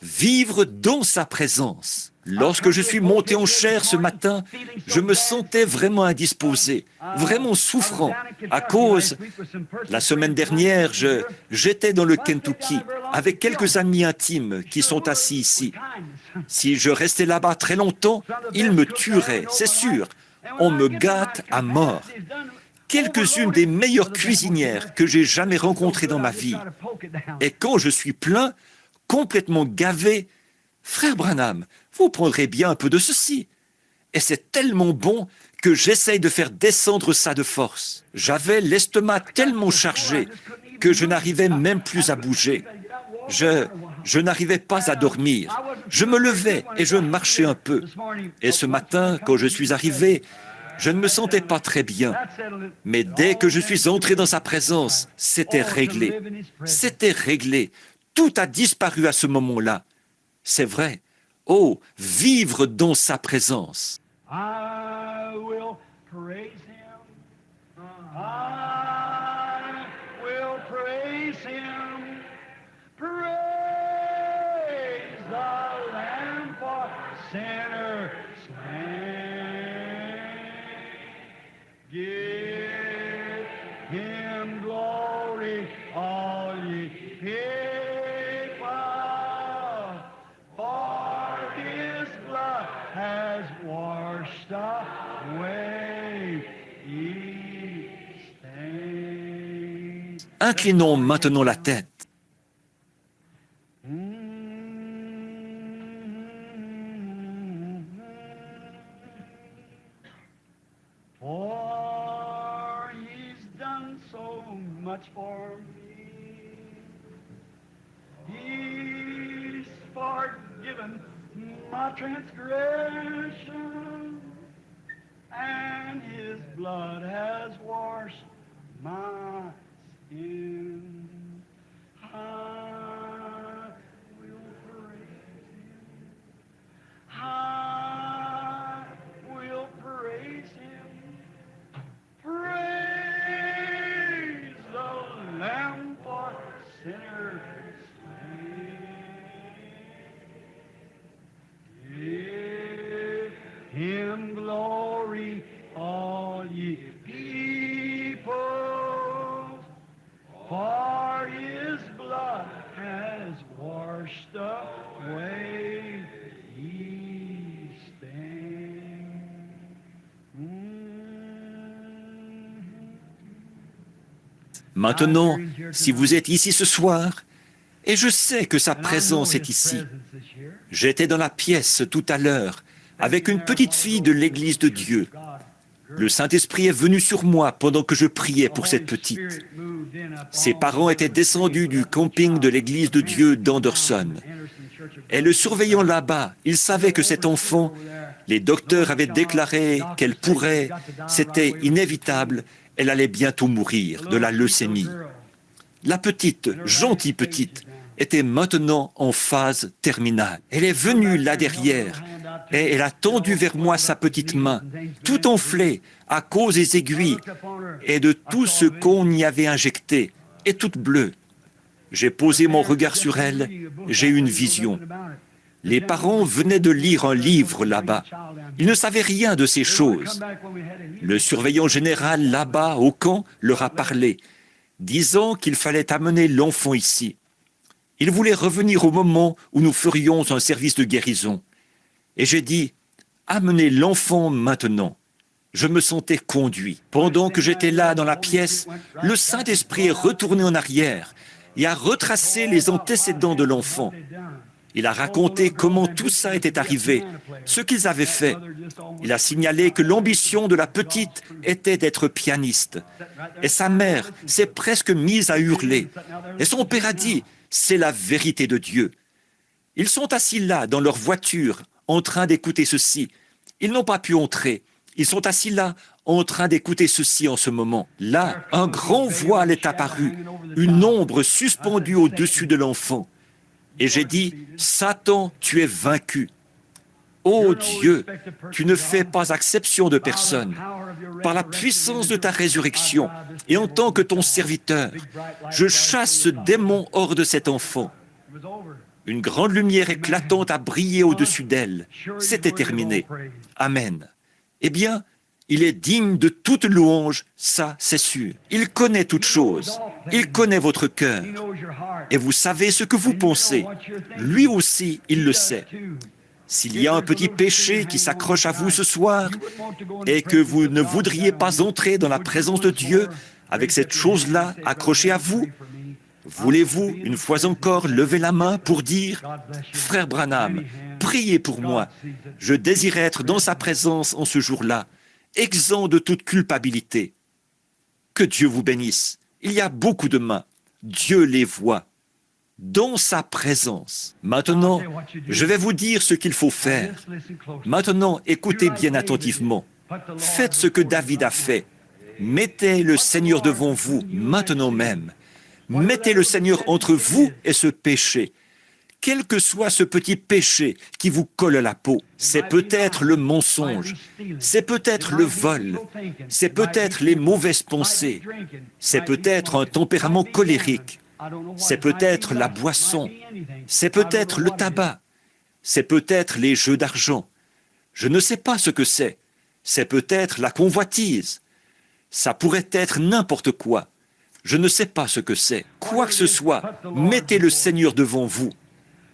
vivre dans sa présence. Lorsque je suis monté en chair ce matin, je me sentais vraiment indisposé, vraiment souffrant, à cause, la semaine dernière, j'étais dans le Kentucky avec quelques amis intimes qui sont assis ici. Si je restais là-bas très longtemps, ils me tueraient, c'est sûr. On me gâte à mort. Quelques-unes des meilleures cuisinières que j'ai jamais rencontrées dans ma vie. Et quand je suis plein, complètement gavé, frère Branham, vous prendrez bien un peu de ceci. Et c'est tellement bon que j'essaye de faire descendre ça de force. J'avais l'estomac tellement chargé que je n'arrivais même plus à bouger. Je n'arrivais pas à dormir. Je me levais et je marchais un peu. Et ce matin, quand je suis arrivé, je ne me sentais pas très bien. Mais dès que je suis entré dans sa présence, c'était réglé. C'était réglé. Tout a disparu à ce moment-là. C'est vrai. Oh, vivre dans sa présence. I will praise him. I will praise him. Praise the Lamb for sinners slain. Give him glory, all ye people, for his blood has washed away ye stains. Inclinons maintenant la tête. For he's done so much for me. my transgression, and his blood has washed my sin. I will praise him. I will praise him. Praise the Lamb for sinners slain. Give him glory, all ye people, for his blood has washed away ye stain. Maintenant, si vous êtes ici ce soir, et je sais que sa présence est ici, j'étais dans la pièce tout à l'heure avec une petite fille de l'Église de Dieu. Le Saint-Esprit est venu sur moi pendant que je priais pour cette petite. Ses parents étaient descendus du camping de l'Église de Dieu d'Anderson. Et le surveillant là-bas, il savait que cet enfant, les docteurs avaient déclaré qu'elle pourrait, c'était inévitable, elle allait bientôt mourir de la leucémie. La petite, gentille petite, était maintenant en phase terminale. Elle est venue là derrière et elle a tendu vers moi sa petite main, tout enflée à cause des aiguilles et de tout ce qu'on y avait injecté, et toute bleue. J'ai posé mon regard sur elle, j'ai eu une vision. Les parents venaient de lire un livre là-bas. Ils ne savaient rien de ces choses. Le surveillant général là-bas au camp leur a parlé, disant qu'il fallait amener l'enfant ici. Il voulait revenir au moment où nous ferions un service de guérison. Et j'ai dit, amenez l'enfant maintenant. Je me sentais conduit. Pendant que j'étais là dans la pièce, le Saint-Esprit est retourné en arrière et a retracé les antécédents de l'enfant. Il a raconté comment tout ça était arrivé, ce qu'ils avaient fait. Il a signalé que l'ambition de la petite était d'être pianiste. Et sa mère s'est presque mise à hurler. Et son père a dit, c'est la vérité de Dieu. Ils sont assis là, dans leur voiture, en train d'écouter ceci. Ils n'ont pas pu entrer. Ils sont assis là, en train d'écouter ceci en ce moment. Là, un grand voile est apparu, une ombre suspendue au-dessus de l'enfant. Et j'ai dit, Satan, tu es vaincu. Ô Dieu, tu ne fais pas exception de personne. Par la puissance de ta résurrection, et en tant que ton serviteur, je chasse ce démon hors de cet enfant. Une grande lumière éclatante a brillé au-dessus d'elle. C'était terminé. Amen. Eh bien, il est digne de toute louange, ça c'est sûr. Il connaît toutes choses. Il connaît votre cœur. Et vous savez ce que vous pensez. Lui aussi, il le sait. S'il y a un petit péché qui s'accroche à vous ce soir et que vous ne voudriez pas entrer dans la présence de Dieu avec cette chose-là accrochée à vous, voulez-vous, une fois encore, lever la main pour dire « Frère Branham, priez pour moi. Je désire être dans sa présence en ce jour-là, exempt de toute culpabilité. » Que Dieu vous bénisse. Il y a beaucoup de mains. Dieu les voit. Dans sa présence. Maintenant, je vais vous dire ce qu'il faut faire. Maintenant, écoutez bien attentivement. Faites ce que David a fait. Mettez le Seigneur devant vous, maintenant même. Mettez le Seigneur entre vous et ce péché. Quel que soit ce petit péché qui vous colle à la peau, c'est peut-être le mensonge, c'est peut-être le vol, c'est peut-être les mauvaises pensées, c'est peut-être un tempérament colérique, c'est peut-être la boisson, c'est peut-être le tabac, c'est peut-être les jeux d'argent. Je ne sais pas ce que c'est peut-être la convoitise. Ça pourrait être n'importe quoi. Je ne sais pas ce que c'est. Quoi que ce soit, mettez le Seigneur devant vous.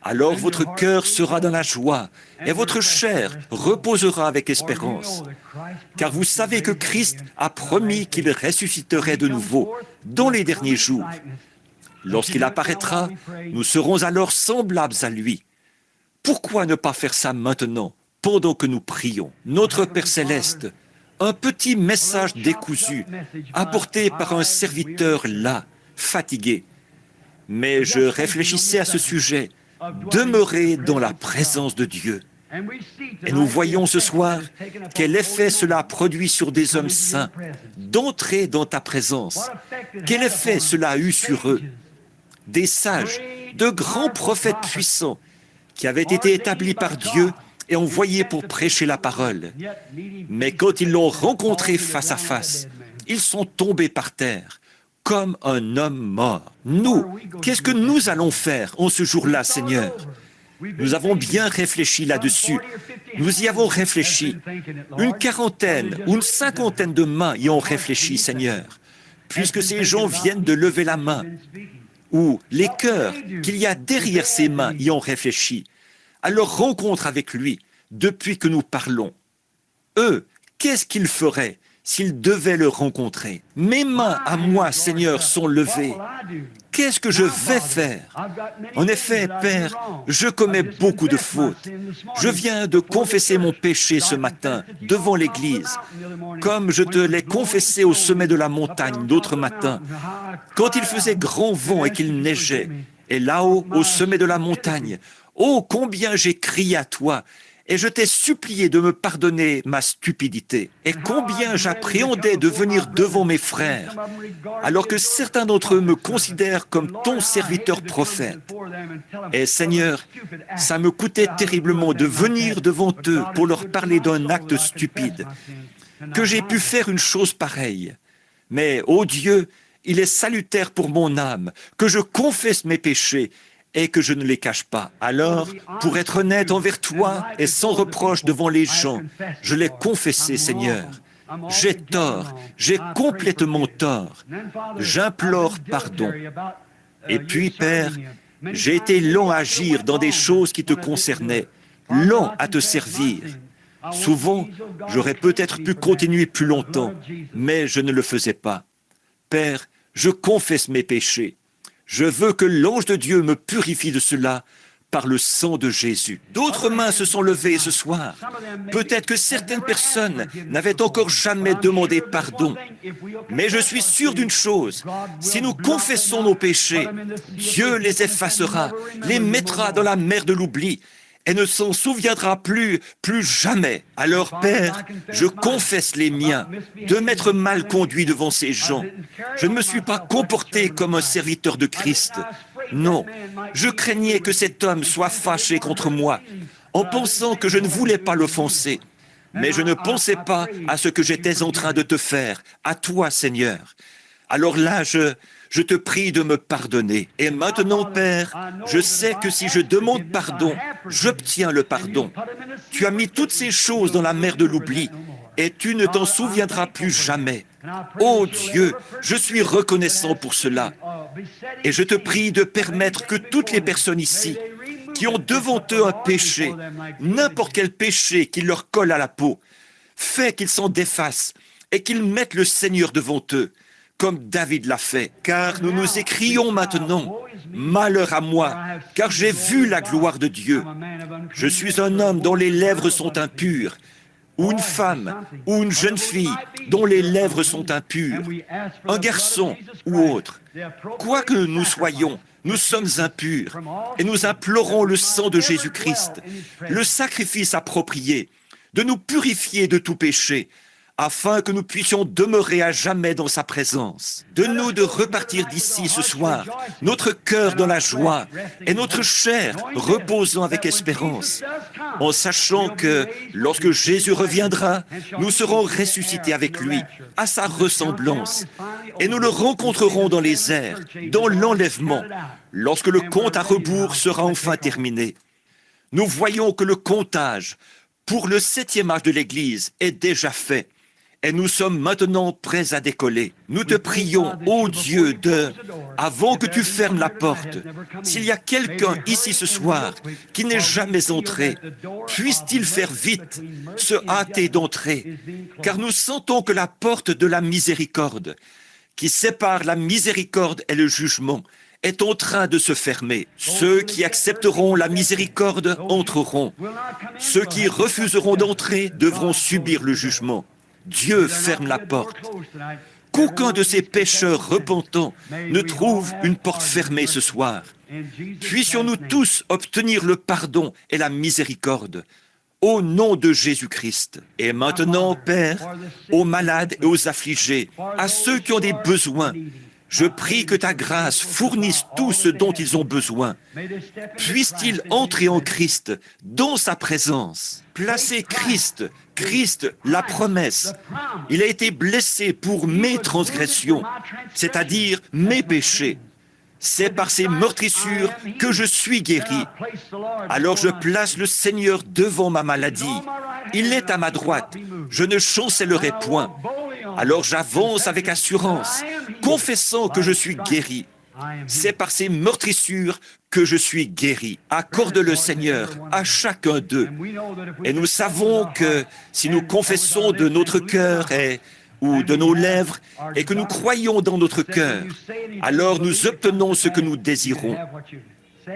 Alors votre cœur sera dans la joie et votre chair reposera avec espérance. Car vous savez que Christ a promis qu'il ressusciterait de nouveau dans les derniers jours. Lorsqu'il apparaîtra, nous serons alors semblables à lui. Pourquoi ne pas faire ça maintenant, pendant que nous prions? Notre Père Céleste, un petit message décousu, apporté par un serviteur là, fatigué. Mais je réfléchissais à ce sujet, demeurer dans la présence de Dieu. Et nous voyons ce soir quel effet cela produit sur des hommes saints d'entrer dans ta présence. Quel effet cela a eu sur eux. Des sages, de grands prophètes puissants qui avaient été établis par Dieu et envoyés pour prêcher la parole. Mais quand ils l'ont rencontré face à face, ils sont tombés par terre comme un homme mort. Nous, qu'est-ce que nous allons faire en ce jour-là, Seigneur? Nous avons bien réfléchi là-dessus. Nous y avons réfléchi. Une quarantaine ou une cinquantaine de mains y ont réfléchi, Seigneur. Puisque ces gens viennent de lever la main, ou les cœurs qu'il y a derrière ces mains y ont réfléchi, à leur rencontre avec lui, depuis que nous parlons. Eux, qu'est-ce qu'ils feraient s'ils devaient le rencontrer? Mes mains à moi, Seigneur, sont levées. Qu'est-ce que je vais faire? En effet, Père, je commets beaucoup de fautes. Je viens de confesser mon péché ce matin devant l'Église, comme je te l'ai confessé au sommet de la montagne l'autre matin, quand il faisait grand vent et qu'il neigeait. Et là-haut, au sommet de la montagne, oh, combien j'ai crié à toi! Et je t'ai supplié de me pardonner ma stupidité. Et combien j'appréhendais de venir devant mes frères, alors que certains d'entre eux me considèrent comme ton serviteur prophète. Et Seigneur, ça me coûtait terriblement de venir devant eux pour leur parler d'un acte stupide, que j'ai pu faire une chose pareille. Mais, ô Dieu, il est salutaire pour mon âme, que je confesse mes péchés, et que je ne les cache pas. Alors, pour être honnête envers toi et sans reproche devant les gens, je l'ai confessé, Seigneur. J'ai tort, j'ai complètement tort. J'implore pardon. Et puis, Père, j'ai été lent à agir dans des choses qui te concernaient, lent à te servir. Souvent, j'aurais peut-être pu continuer plus longtemps, mais je ne le faisais pas. Père, je confesse mes péchés. Je veux que l'ange de Dieu me purifie de cela par le sang de Jésus. D'autres mains se sont levées ce soir. Peut-être que certaines personnes n'avaient encore jamais demandé pardon. Mais je suis sûr d'une chose, si nous confessons nos péchés, Dieu les effacera, les mettra dans la mer de l'oubli et ne s'en souviendra plus jamais. Alors, Père, je confesse les miens, de m'être mal conduit devant ces gens. Je ne me suis pas comporté comme un serviteur de Christ. Non, je craignais que cet homme soit fâché contre moi, en pensant que je ne voulais pas l'offenser. Mais je ne pensais pas à ce que j'étais en train de te faire, à toi, Seigneur. Alors là, je te prie de me pardonner. Et maintenant, Père, je sais que si je demande pardon, j'obtiens le pardon. Tu as mis toutes ces choses dans la mer de l'oubli et tu ne t'en souviendras plus jamais. Oh Dieu, je suis reconnaissant pour cela. Et je te prie de permettre que toutes les personnes ici qui ont devant eux un péché, n'importe quel péché qui leur colle à la peau, fais qu'ils s'en défassent et qu'ils mettent le Seigneur devant eux, comme David l'a fait, car nous nous écrions maintenant, « Malheur à moi, car j'ai vu la gloire de Dieu. Je suis un homme dont les lèvres sont impures, ou une femme, ou une jeune fille dont les lèvres sont impures, un garçon ou autre. Quoi que nous soyons, nous sommes impurs, et nous implorons le sang de Jésus-Christ, le sacrifice approprié, de nous purifier de tout péché, afin que nous puissions demeurer à jamais dans sa présence. De nous de repartir d'ici ce soir, notre cœur dans la joie et notre chair reposant avec espérance, en sachant que lorsque Jésus reviendra, nous serons ressuscités avec lui, à sa ressemblance, et nous le rencontrerons dans les airs, dans l'enlèvement, lorsque le compte à rebours sera enfin terminé. Nous voyons que le comptage pour le 7e âge de l'Église est déjà fait, et nous sommes maintenant prêts à décoller. Nous te prions, ô Dieu, avant que tu fermes la porte, s'il y a quelqu'un ici ce soir qui n'est jamais entré, puisse-t-il faire vite, se hâter d'entrer, car nous sentons que la porte de la miséricorde, qui sépare la miséricorde et le jugement, est en train de se fermer. Ceux qui accepteront la miséricorde entreront. Ceux qui refuseront d'entrer devront subir le jugement. Dieu ferme la porte. Qu'aucun de ces pécheurs repentants ne trouve une porte fermée ce soir. Puissions-nous tous obtenir le pardon et la miséricorde. au nom de Jésus-Christ. Et maintenant, Père, aux malades et aux affligés, à ceux qui ont des besoins, je prie que ta grâce fournisse tout ce dont ils ont besoin. Puissent-ils entrer en Christ, dans sa présence, placer Christ, la promesse. Il a été blessé pour mes transgressions, c'est-à-dire mes péchés. C'est par ses meurtrissures que je suis guéri. Alors je place le Seigneur devant ma maladie. Il est à ma droite. Je ne chancellerai point. Alors j'avance avec assurance, confessant que je suis guéri. C'est par ces meurtrissures que je suis guéri. Accorde-le, Seigneur, à chacun d'eux. Et nous savons que si nous confessons de notre cœur ou de nos lèvres et que nous croyons dans notre cœur, alors nous obtenons ce que nous désirons.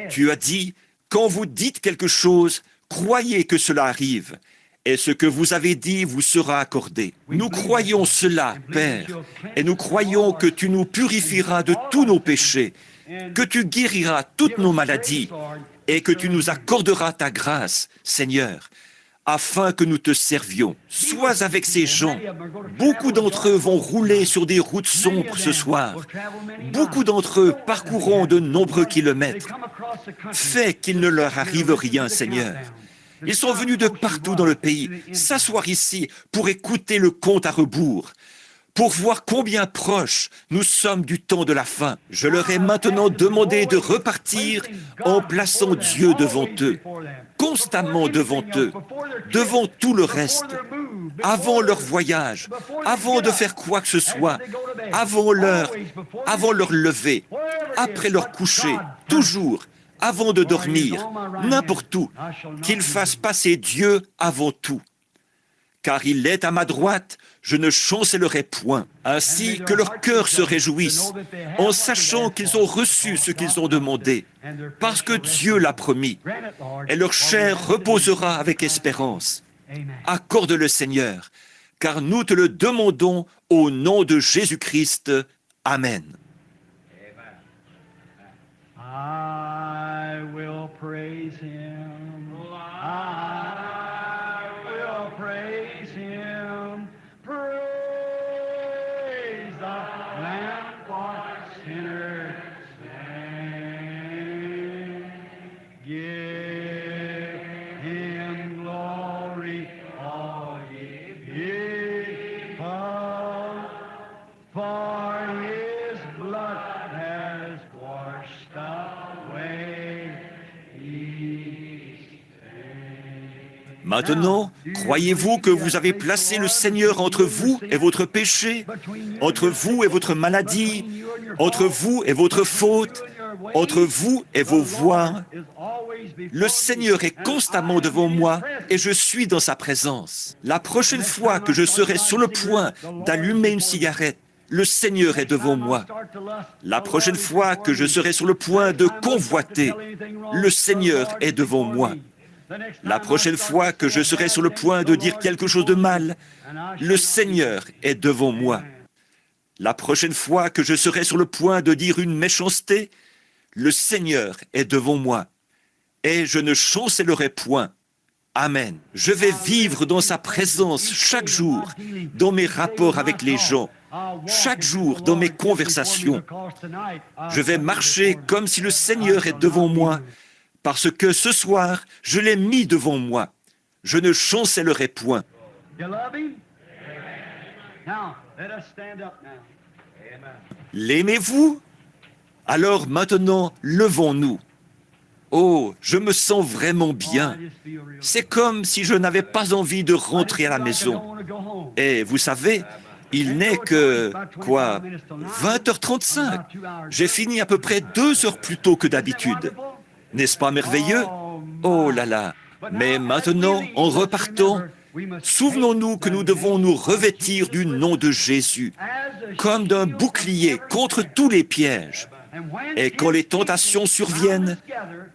Tu as dit, quand vous dites quelque chose, croyez que cela arrive. Et ce que vous avez dit vous sera accordé. Nous croyons cela, Père, et nous croyons que tu nous purifieras de tous nos péchés, que tu guériras toutes nos maladies, et que tu nous accorderas ta grâce, Seigneur, afin que nous te servions. Sois avec ces gens. Beaucoup d'entre eux vont rouler sur des routes sombres ce soir. Beaucoup d'entre eux parcourront de nombreux kilomètres. Fais qu'il ne leur arrive rien, Seigneur. Ils sont venus de partout dans le pays, s'asseoir ici pour écouter le compte à rebours, pour voir combien proches nous sommes du temps de la fin. Je leur ai maintenant demandé de repartir en plaçant Dieu devant eux, constamment devant eux, devant tout le reste, avant leur voyage, avant de faire quoi que ce soit, avant leur lever, après leur coucher, toujours, avant de dormir, n'importe où, qu'ils fassent passer Dieu avant tout. Car il est à ma droite, je ne chancellerai point. Ainsi que leur cœur se réjouisse, en sachant qu'ils ont reçu ce qu'ils ont demandé, parce que Dieu l'a promis, et leur chair reposera avec espérance. Accorde-le, Seigneur, car nous te le demandons au nom de Jésus-Christ. Amen. I will praise him. I will praise him. Praise the Lamb for sinners. slain. Give him glory, all ye people, for his blood has washed away his stain. Maintenant, croyez-vous que vous avez placé le Seigneur entre vous et votre péché, entre vous et votre maladie, entre vous et votre faute, entre vous et vos voies? Le Seigneur est constamment devant moi et je suis dans sa présence. La prochaine fois que je serai sur le point d'allumer une cigarette, le Seigneur est devant moi. La prochaine fois que je serai sur le point de convoiter, le Seigneur est devant moi. La prochaine fois que je serai sur le point de dire quelque chose de mal, le Seigneur est devant moi. La prochaine fois que je serai sur le point de dire une méchanceté, le Seigneur est devant moi. Et je ne chancellerai point. Amen. Je vais vivre dans sa présence chaque jour, dans mes rapports avec les gens, chaque jour dans mes conversations. Je vais marcher comme si le Seigneur est devant moi, parce que ce soir, je l'ai mis devant moi. Je ne chancellerai point. You love him? Now, let us stand up now. L'aimez-vous? Alors maintenant, levons-nous. Oh, je me sens vraiment bien. C'est comme si je n'avais pas envie de rentrer à la maison. Et vous savez, il n'est que, 20h35. J'ai fini à peu près 2 heures plus tôt que d'habitude. N'est-ce pas merveilleux? Oh là là. Mais maintenant, en repartant, souvenons-nous que nous devons nous revêtir du nom de Jésus, comme d'un bouclier contre tous les pièges. Et quand les tentations surviennent,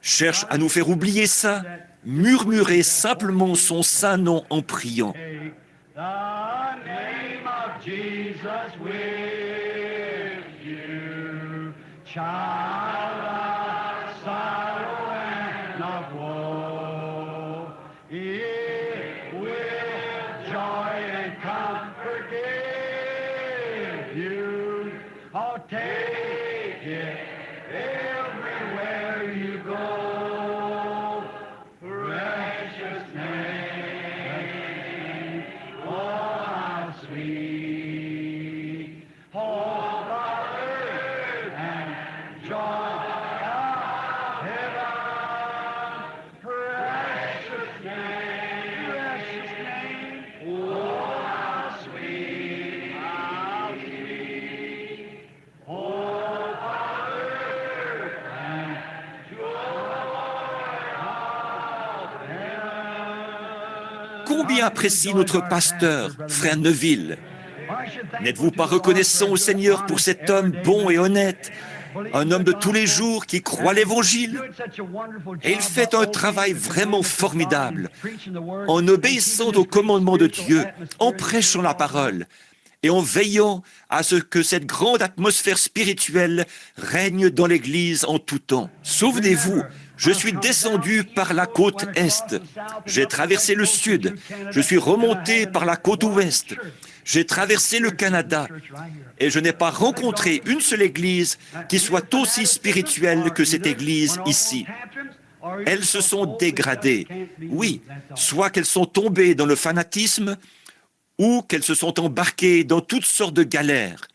cherche à nous faire oublier ça, murmurer simplement son saint nom en priant. The name of Jesus with you, child of sorrow and of woe. Combien apprécie notre pasteur, frère Neville? N'êtes-vous pas reconnaissant au Seigneur pour cet homme bon et honnête, un homme de tous les jours qui croit l'Évangile? Et il fait un travail vraiment formidable en obéissant au commandement de Dieu, en prêchant la parole et en veillant à ce que cette grande atmosphère spirituelle règne dans l'Église en tout temps. Souvenez-vous, je suis descendu par la côte Est, j'ai traversé le Sud, je suis remonté par la côte Ouest, j'ai traversé le Canada et je n'ai pas rencontré une seule église qui soit aussi spirituelle que cette église ici. Elles se sont dégradées. Oui, soit qu'elles sont tombées dans le fanatisme, ou qu'elles se sont embarquées dans toutes sortes de galères,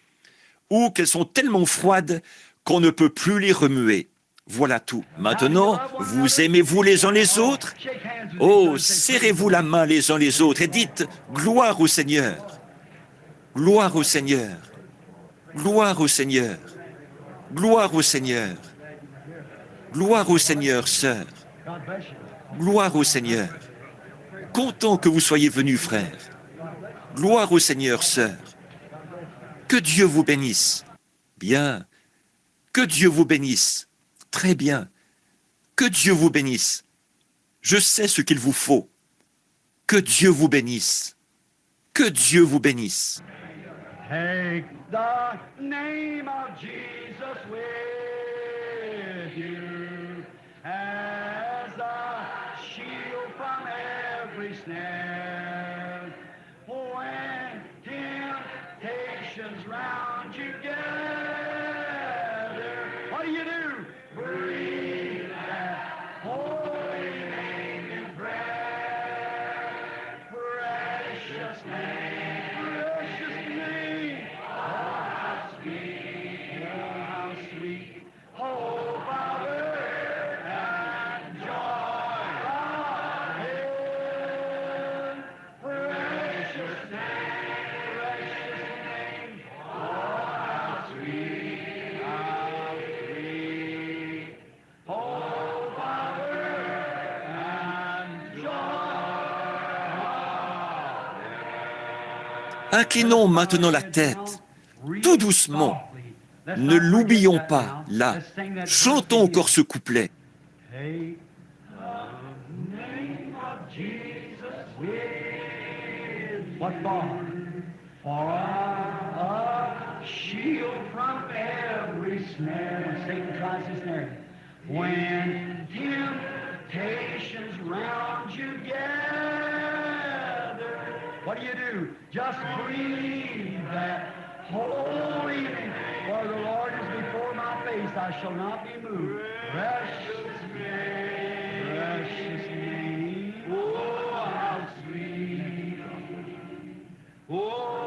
ou qu'elles sont tellement froides qu'on ne peut plus les remuer. Voilà tout. Maintenant, vous aimez-vous les uns les autres? Oh, serrez-vous la main les uns les autres et dites « Gloire au Seigneur ». Gloire au Seigneur, gloire au Seigneur, gloire au Seigneur, gloire au Seigneur, sœur, gloire au Seigneur. Content que vous soyez venus, frère. Gloire au Seigneur, sœur. Que Dieu vous bénisse. Bien. Que Dieu vous bénisse. Très bien. Que Dieu vous bénisse. Je sais ce qu'il vous faut. Que Dieu vous bénisse. Que Dieu vous bénisse. Take the name of Jesus with you as a shield from every snare. When temptations round you gather, what do? Breathe that holy name in prayer. Precious name, precious name. How sweet, oh, power and joy of heaven. Precious name, oh, how sweet, oh, power and joy. Inclinons maintenant la tête, tout doucement. Ne l'oublions pas, là. Chantons encore ce couplet. Take the name of Jesus with what for? For a shield from every snare. When Satan tries to snare you. When temptations round you gather, what do? Just breathe that holy name. For the Lord is before my face, I shall not be moved. Precious name, oh, how sweet, oh,